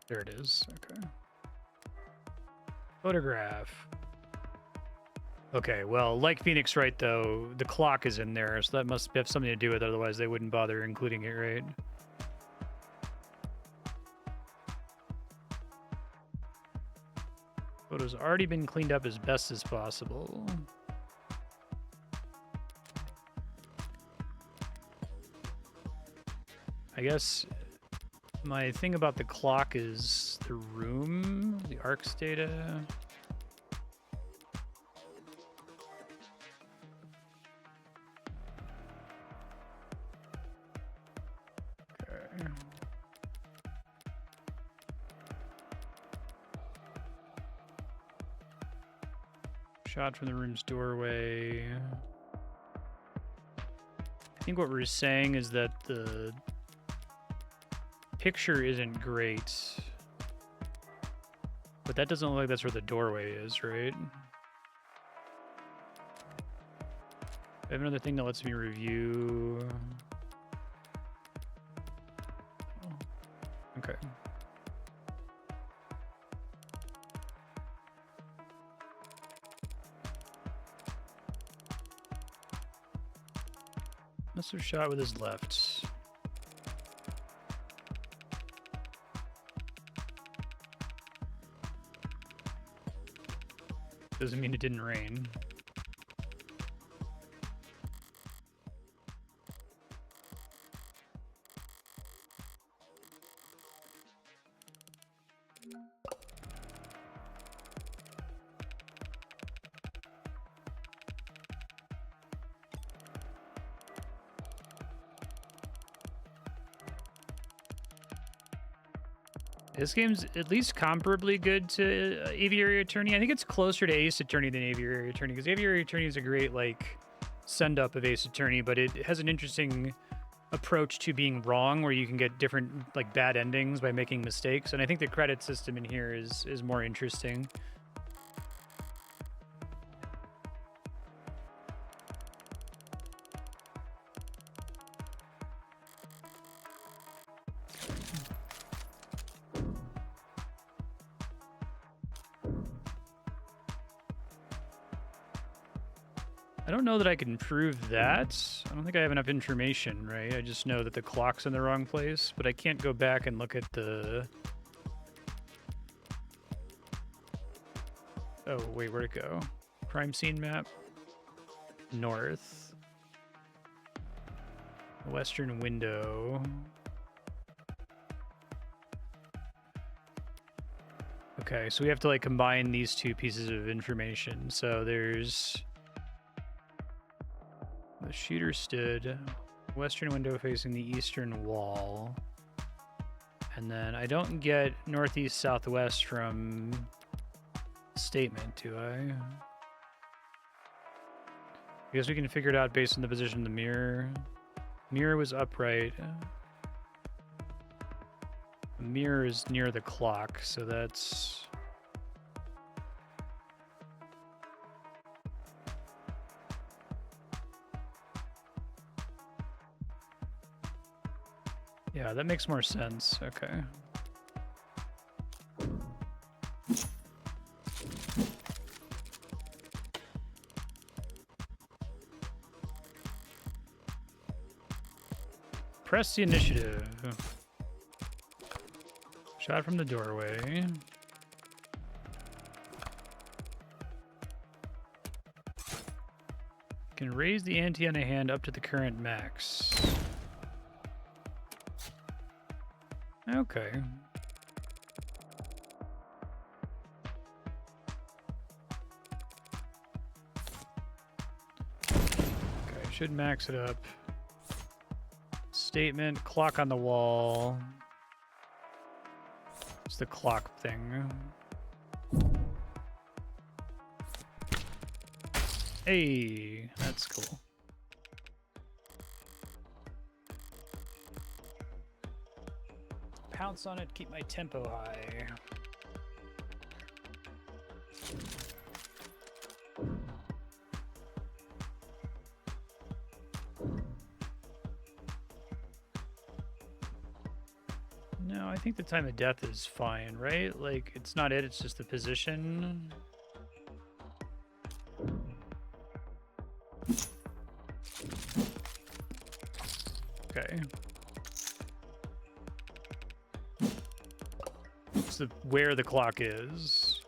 There it is. Okay. Photograph. Okay, well, like Phoenix Wright, though, the clock is in there, so that must have something to do with it, otherwise they wouldn't bother including it, right? Photo's already been cleaned up as best as possible. I guess my thing about the clock is the room, the ARCS data. Okay. Shot from the room's doorway. I think what we're saying is that the picture isn't great, but that doesn't look like that's where the doorway is, right? I have another thing that lets me review. Oh. Okay. Must have shot with his left. Doesn't mean it didn't rain. This game's at least comparably good to Aviary Attorney. I think it's closer to Ace Attorney than Aviary Attorney, because Aviary Attorney is a great, like, send-up of Ace Attorney, but it has an interesting approach to being wrong, where you can get different, like, bad endings by making mistakes, and I think the credit system in here is more interesting. I don't know that I can prove that. I don't think I have enough information, right? I just know that the clock's in the wrong place, but I can't go back and look at the... Oh, wait, where'd it go? Crime scene map. North. Western window. Okay, so we have to, like, combine these two pieces of information. So there's... The shooter stood western window facing the eastern wall. And then I don't get northeast southwest from statement, do I? I guess we can figure it out based on the position of the mirror. Mirror was upright. The mirror is near the clock, so that's... Yeah, that makes more sense. Okay. Press the initiative. Shot from the doorway. Can raise the ante on a hand up to the current max. Okay. Okay, should max it up. Statement, clock on the wall. It's the clock thing. Hey, that's cool. pounce on it, keep my tempo high. No, I think the time of death is fine, right? Like, it's not it, it's just the position. Okay. It's where the clock is.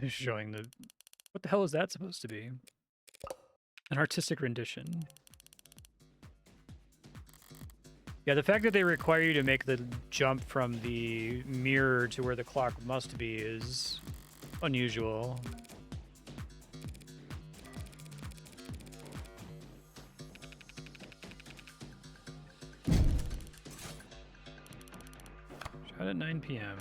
Showing the... What the hell is that supposed to be? An artistic rendition. Yeah, the fact that they require you to make the jump from the mirror to where the clock must be is unusual. Shot at 9 p.m.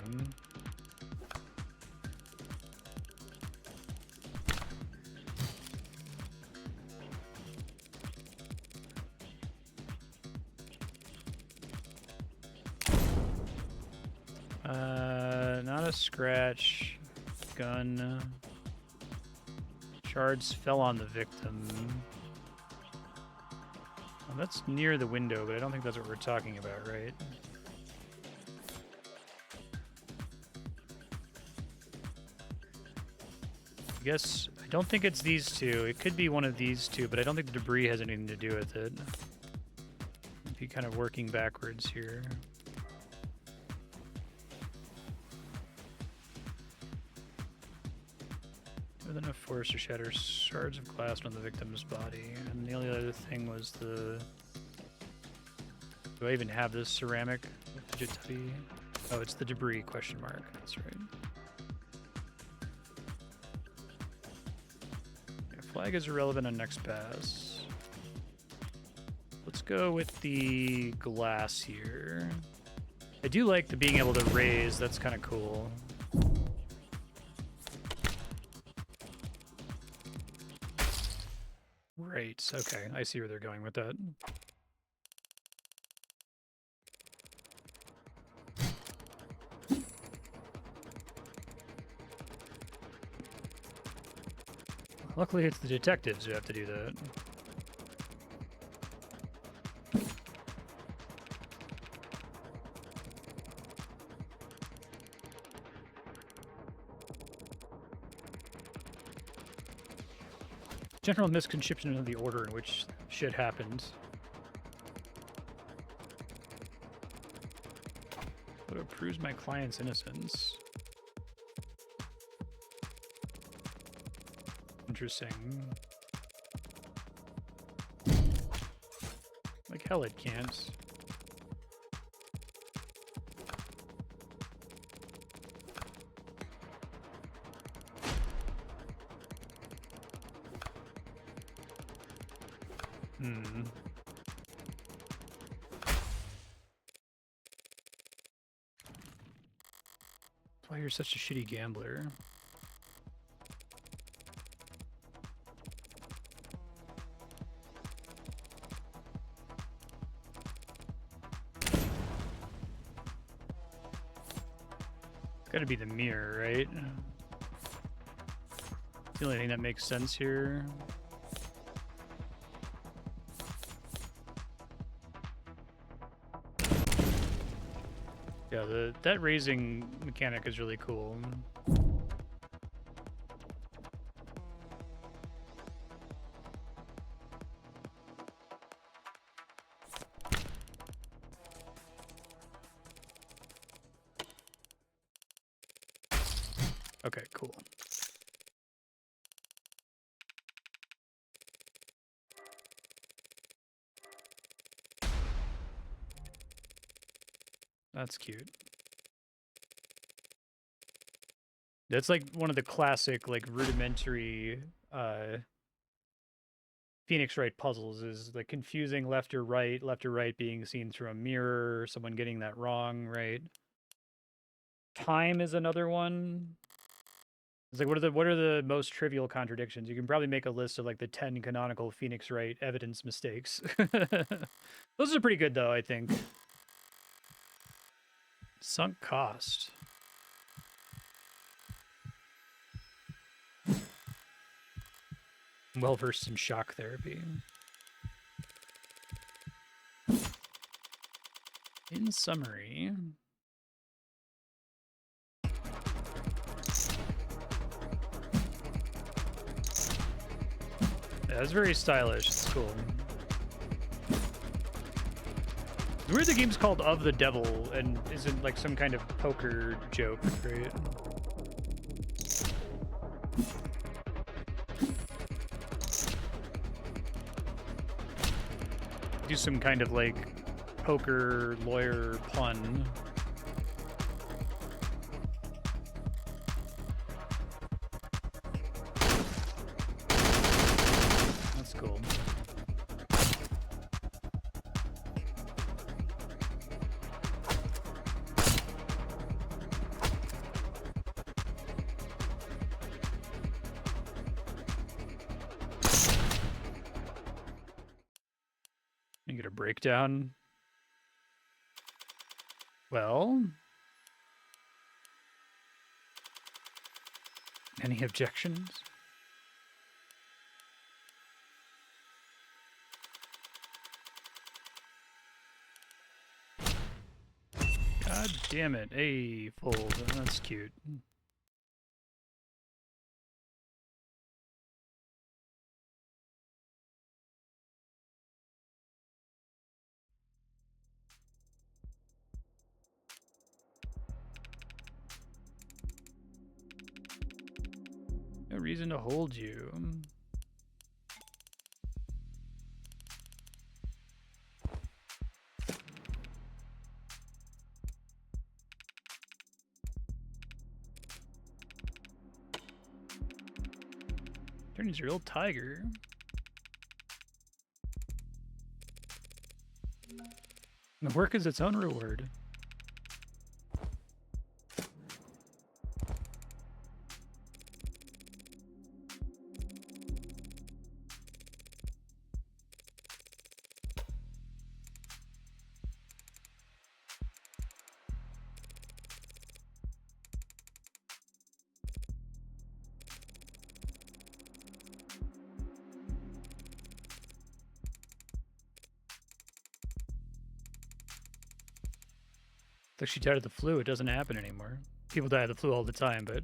Not a scratch. Gun. Shards fell on the victim. Well, that's near the window, but I don't think that's what we're talking about, right? I guess I don't think it's these two. It could be one of these two, but I don't think the debris has anything to do with it. Be kind of working backwards here. With enough force to shatter shards of glass on the victim's body. And the only other thing was the... Do I even have this ceramic? Oh, it's the debris, question mark. That's right. Yeah, flag is irrelevant on next pass. Let's go with the glass here. I do like the being able to raise. That's kind of cool. Right, okay, I see where they're going with that. Luckily, it's the detectives who have to do that. General misconception of the order in which shit happened. Photo proves my client's innocence. Interesting. Like hell it can't. That's why you're such a shitty gambler. It's gotta be the mirror, right? It's the only thing that makes sense here. Yeah, that raising mechanic is really cool. Okay, cool. That's cute. That's like one of the classic, like rudimentary Phoenix Wright puzzles is the confusing left or right being seen through a mirror, someone getting that wrong, right? Time is another one. It's like what are the most trivial contradictions? You can probably make a list of like the 10 canonical Phoenix Wright evidence mistakes. Those are pretty good though, I think. Sunk cost. Well versed in shock therapy. In summary, yeah, it's very stylish. It's cool. It's weird the game's called Of the Devil and isn't like some kind of poker joke, right? Do some kind of like poker lawyer pun. That's cool. You get a breakdown. Well, any objections? God damn it. Hey, fold. That's cute. No reason to hold you. Attorney's a real tiger. The work is its own reward. Like she died of the flu. It doesn't happen anymore. People die of the flu all the time, but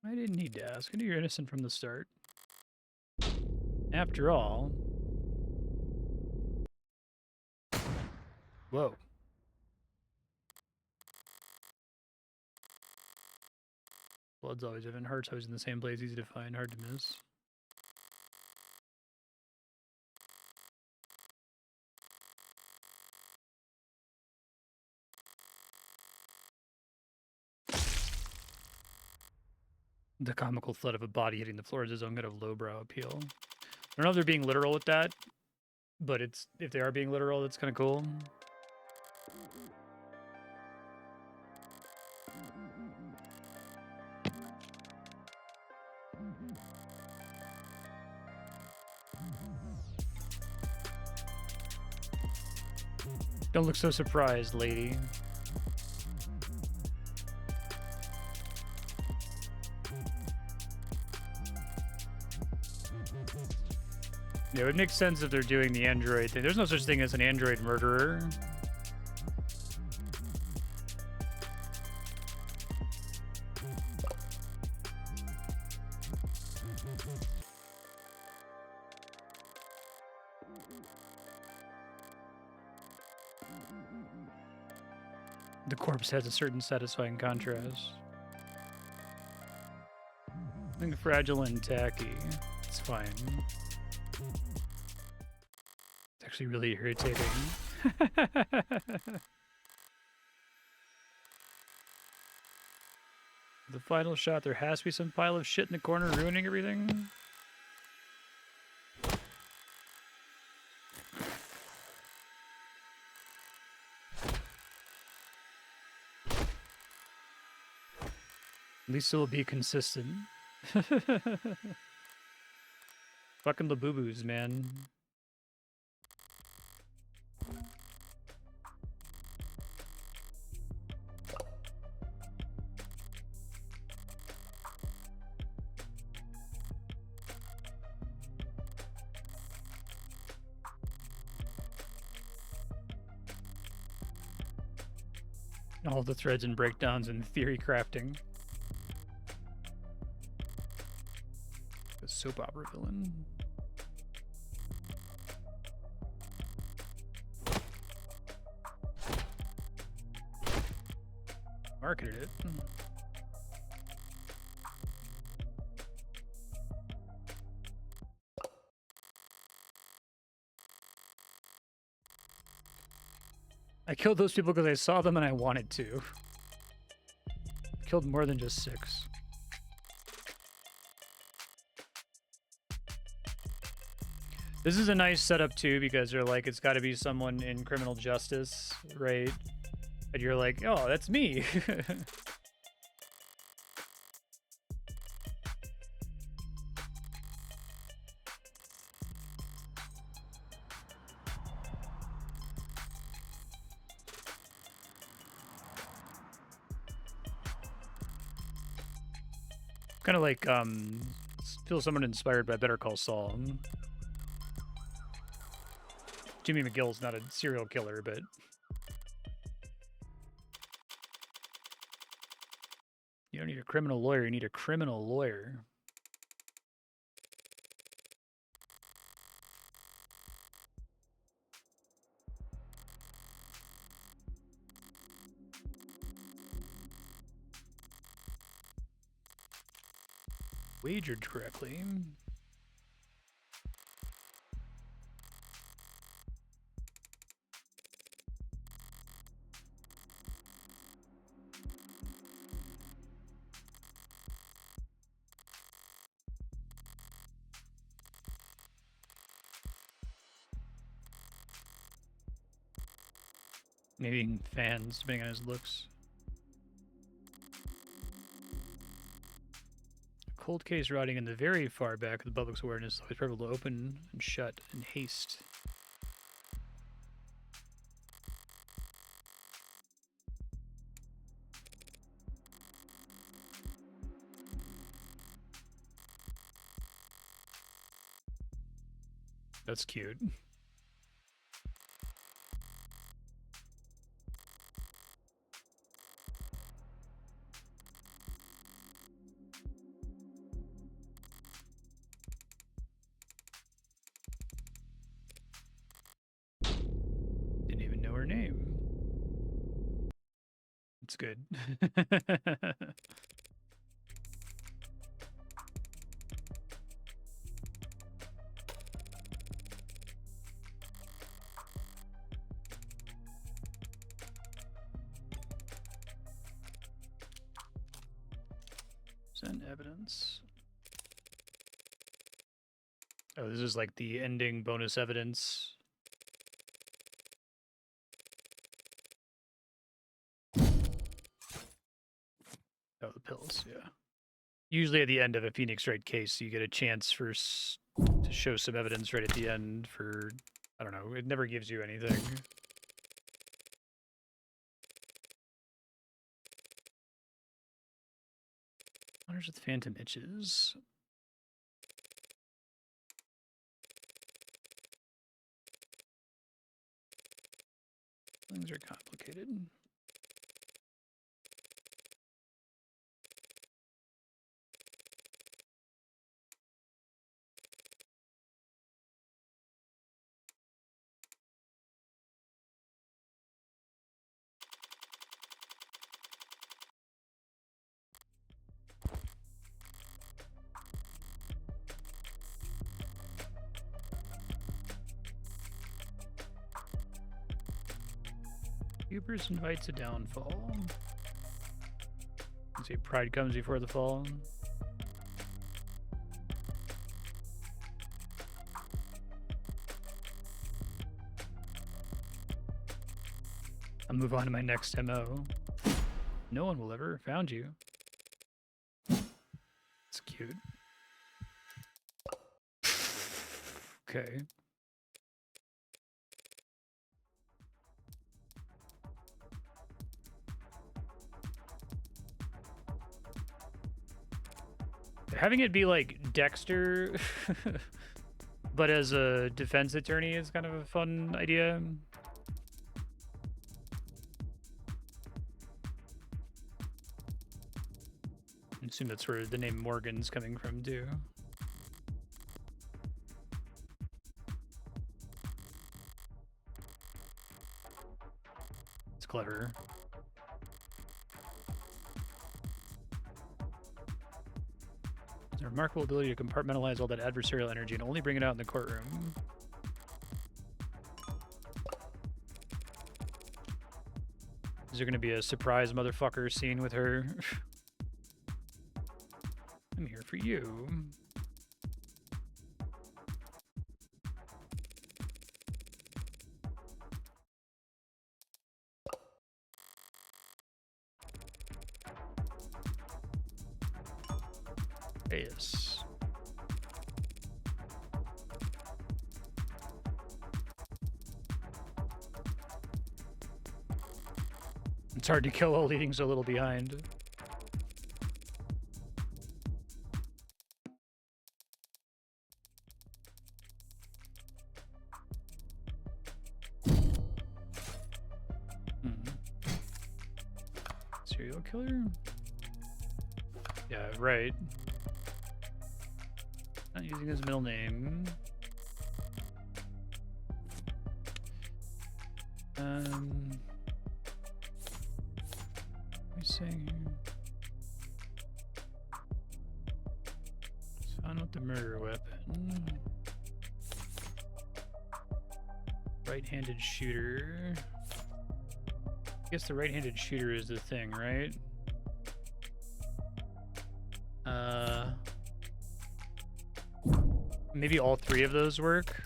I didn't need to ask. I knew you're innocent from the start. After all... Whoa. Blood's always even heart's always in the same place, easy to find, hard to miss. The comical thud of a body hitting the floor is his own kind of lowbrow appeal. I don't know if they're being literal with that, but it's if they are being literal, that's kind of cool. Don't look so surprised, lady. Yeah, it would make sense if they're doing the android thing. There's no such thing as an android murderer. The corpse has a certain satisfying contrast. I think fragile and tacky. It's fine. It's actually really irritating. The final shot, there has to be some pile of shit in the corner ruining everything. At least it'll be consistent. Fucking Labubu's, man. All the threads and breakdowns and theory crafting. A soap opera villain. Marketed it. I killed those people because I saw them and I wanted to. Killed more than just 6. This is a nice setup too, because they're like, it's got to be someone in criminal justice, right? And you're like, oh, that's me. Kind of like, feel someone inspired by Better Call Saul. Jimmy McGill's not a serial killer, but... You don't need a criminal lawyer, you need a criminal lawyer. Wagered correctly. Maybe fans, depending on his looks. Cold case rotting in the very far back of the public's awareness, always preferable to open and shut in haste. That's cute. Didn't even know her name. It's good. Send evidence. Oh, this is like the ending bonus evidence. Oh, the pills, yeah. Usually at the end of a Phoenix Wright case, you get a chance for to show some evidence right at the end for, I don't know, it never gives you anything. Hunters with phantom itches. Things are complicated. Hubris invites a downfall. Let's see, pride comes before the fall. I'll move on to my next MO. No one will ever have found you. It's cute. Okay. Having it be like Dexter, but as a defense attorney is kind of a fun idea. I assume that's where the name Morgan's coming from, too. It's clever. It's a remarkable ability to compartmentalize all that adversarial energy and only bring it out in the courtroom. Is there going to be a surprise motherfucker scene with her? I'm here for you. Yes. It's hard to kill while leaving so little behind. Serial killer? Yeah, right. Not using his middle name. What are we saying here? Found out the murder weapon. Right-handed shooter. I guess the right-handed shooter is the thing, right? Maybe all three of those work.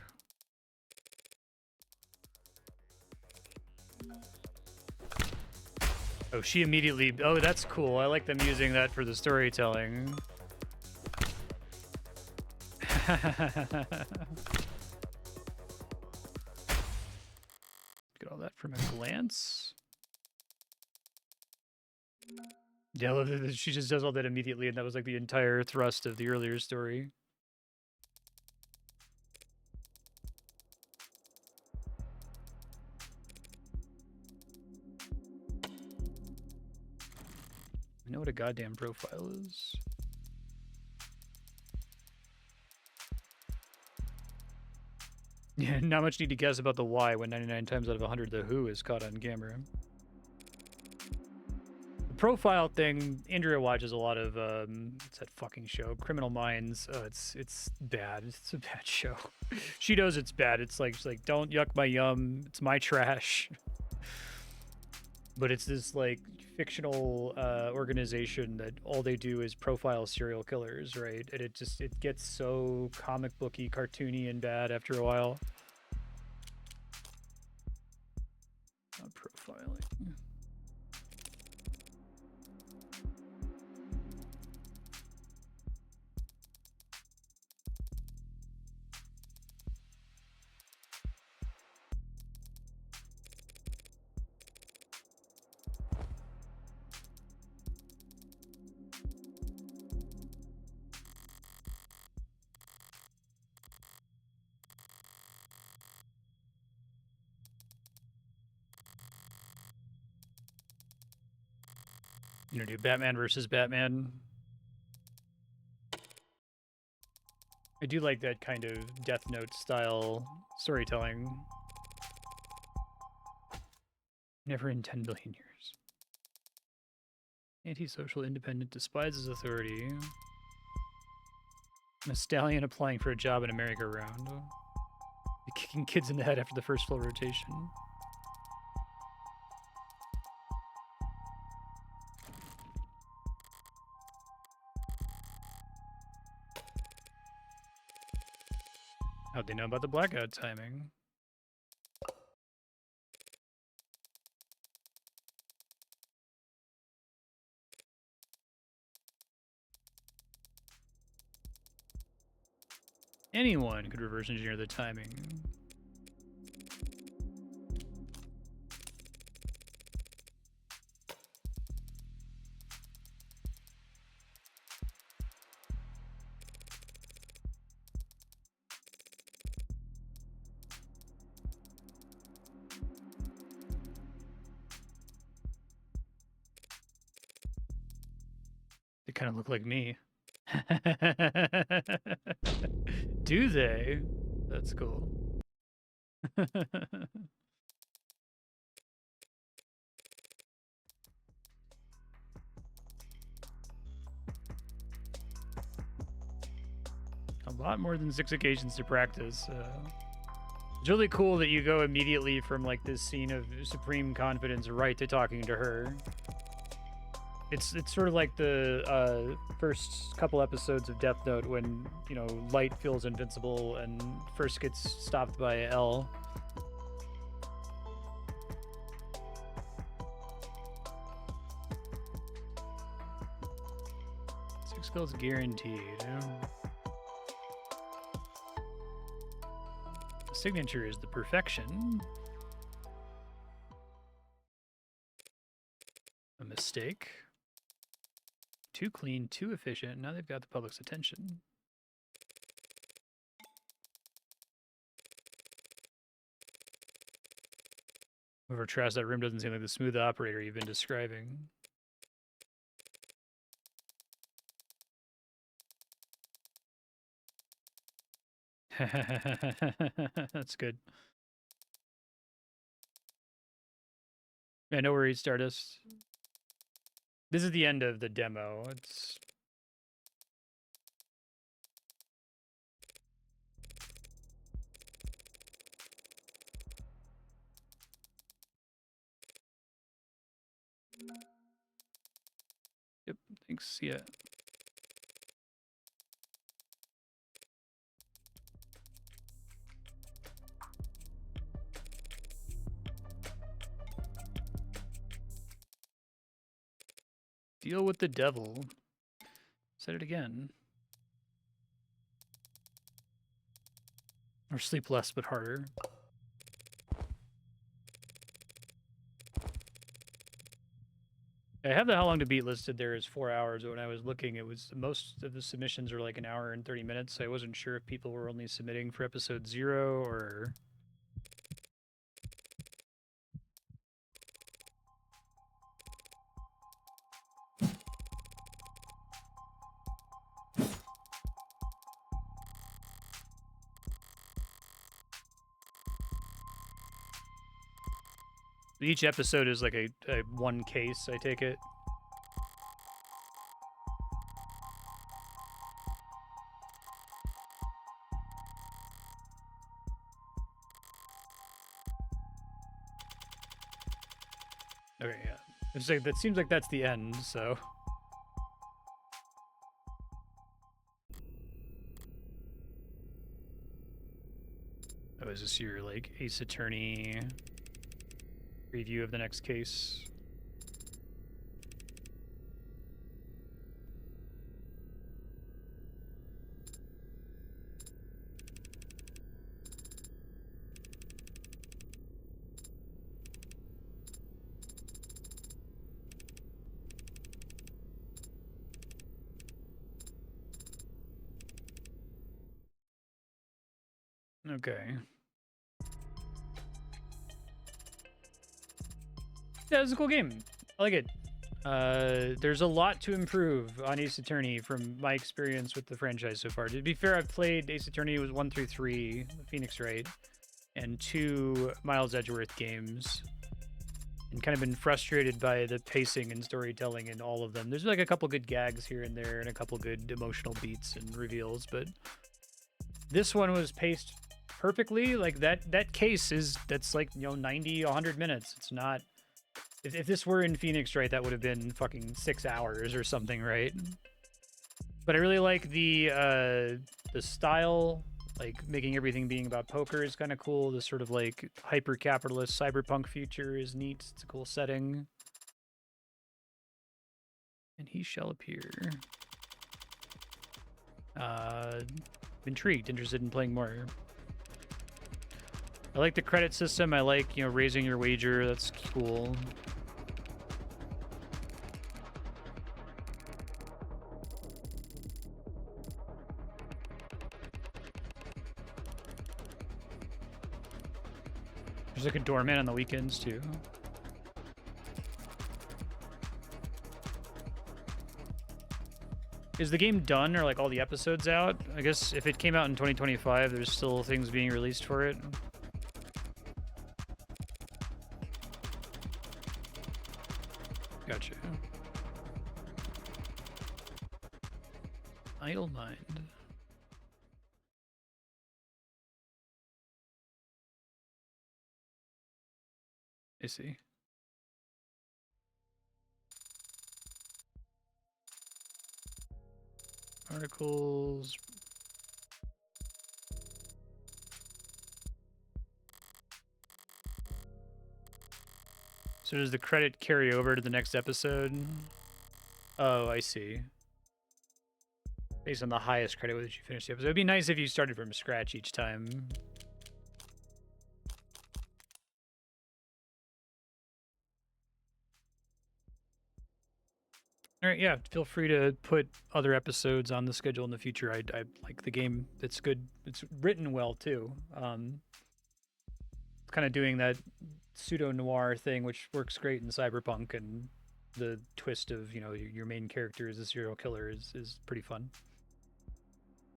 Oh, she immediately... Oh, that's cool. I like them using that for the storytelling. Get all that from a glance. Yeah, she just does all that immediately, and that was like the entire thrust of the earlier story. I know what a goddamn profile is. Yeah, not much need to guess about the why when 99 times out of 100 the who is caught on camera. The profile thing, Andrea watches a lot of, what's that fucking show? Criminal Minds. Oh, it's bad. It's a bad show. She knows it's bad. It's like, she's like, don't yuck my yum. It's my trash. But it's this like fictional organization that all they do is profile serial killers, right? And it gets so comic booky, cartoony, and bad after a while. Not profiling. You know, do Batman versus Batman. I do like that kind of Death Note style storytelling. Never in 10 billion years. Antisocial, independent, despises authority. A stallion applying for a job in a merry-go-round. Kicking kids in the head after the first full rotation. How'd they know about the blackout timing? Anyone could reverse engineer the timing. They kind of look like me. Do they? That's cool. A lot more than 6 occasions to practice. It's really cool that you go immediately from like this scene of supreme confidence right to talking to her. It's sort of like the first couple episodes of Death Note when, you know, Light feels invincible and first gets stopped by L. Six kills guaranteed. The signature is the perfection. A mistake. Too clean, too efficient. Now they've got the public's attention. Whoever trashed that room doesn't seem like the smooth operator you've been describing. That's good. Yeah, no worries, Stardust. This is the end of the demo. It's... Yep, thanks, yeah. Deal with the devil. Said it again. Or sleep less but harder. I have the how long to beat listed there as 4 hours. When I was looking, it was most of the submissions are like an hour and 30 minutes. So I wasn't sure if people were only submitting for episode 0 or... Each episode is like a one case, I take it. Okay, yeah. It's like, that seems like that's the end, so... Oh, is this your, like, Ace Attorney preview of the next case? Okay. Yeah, it's a cool game. I like it. There's a lot to improve on Ace Attorney from my experience with the franchise so far. To be fair, I've played Ace Attorney was 1 through 3, Phoenix Wright, and 2 Miles Edgeworth games, and kind of been frustrated by the pacing and storytelling in all of them. There's like a couple good gags here and there, and a couple good emotional beats and reveals, but this one was paced perfectly. Like that case that's like, you know, 90, 100 minutes. It's not... If this were in Phoenix, right, that would have been fucking 6 hours or something, right? But I really like the style like making everything being about poker is kind of cool. This sort of like hyper capitalist cyberpunk future is neat. It's a cool setting. And he shall appear. Intrigued, interested in playing more. I like the credit system. I like, you know, raising your wager. That's cool. There's like a doorman on the weekends too. Is the game done or like all the episodes out? I guess if it came out in 2025, there's still things being released for it. Gotcha. Idle Mind. I see. Articles. So does the credit carry over to the next episode? Oh, I see. Based on the highest credit with which you finish the episode. It'd be nice if you started from scratch each time. All right, yeah. Feel free to put other episodes on the schedule in the future. I like the game. It's good. It's written well too. Kind of doing that pseudo noir thing, which works great in Cyberpunk, and the twist of, you know, your main character is a serial killer is pretty fun.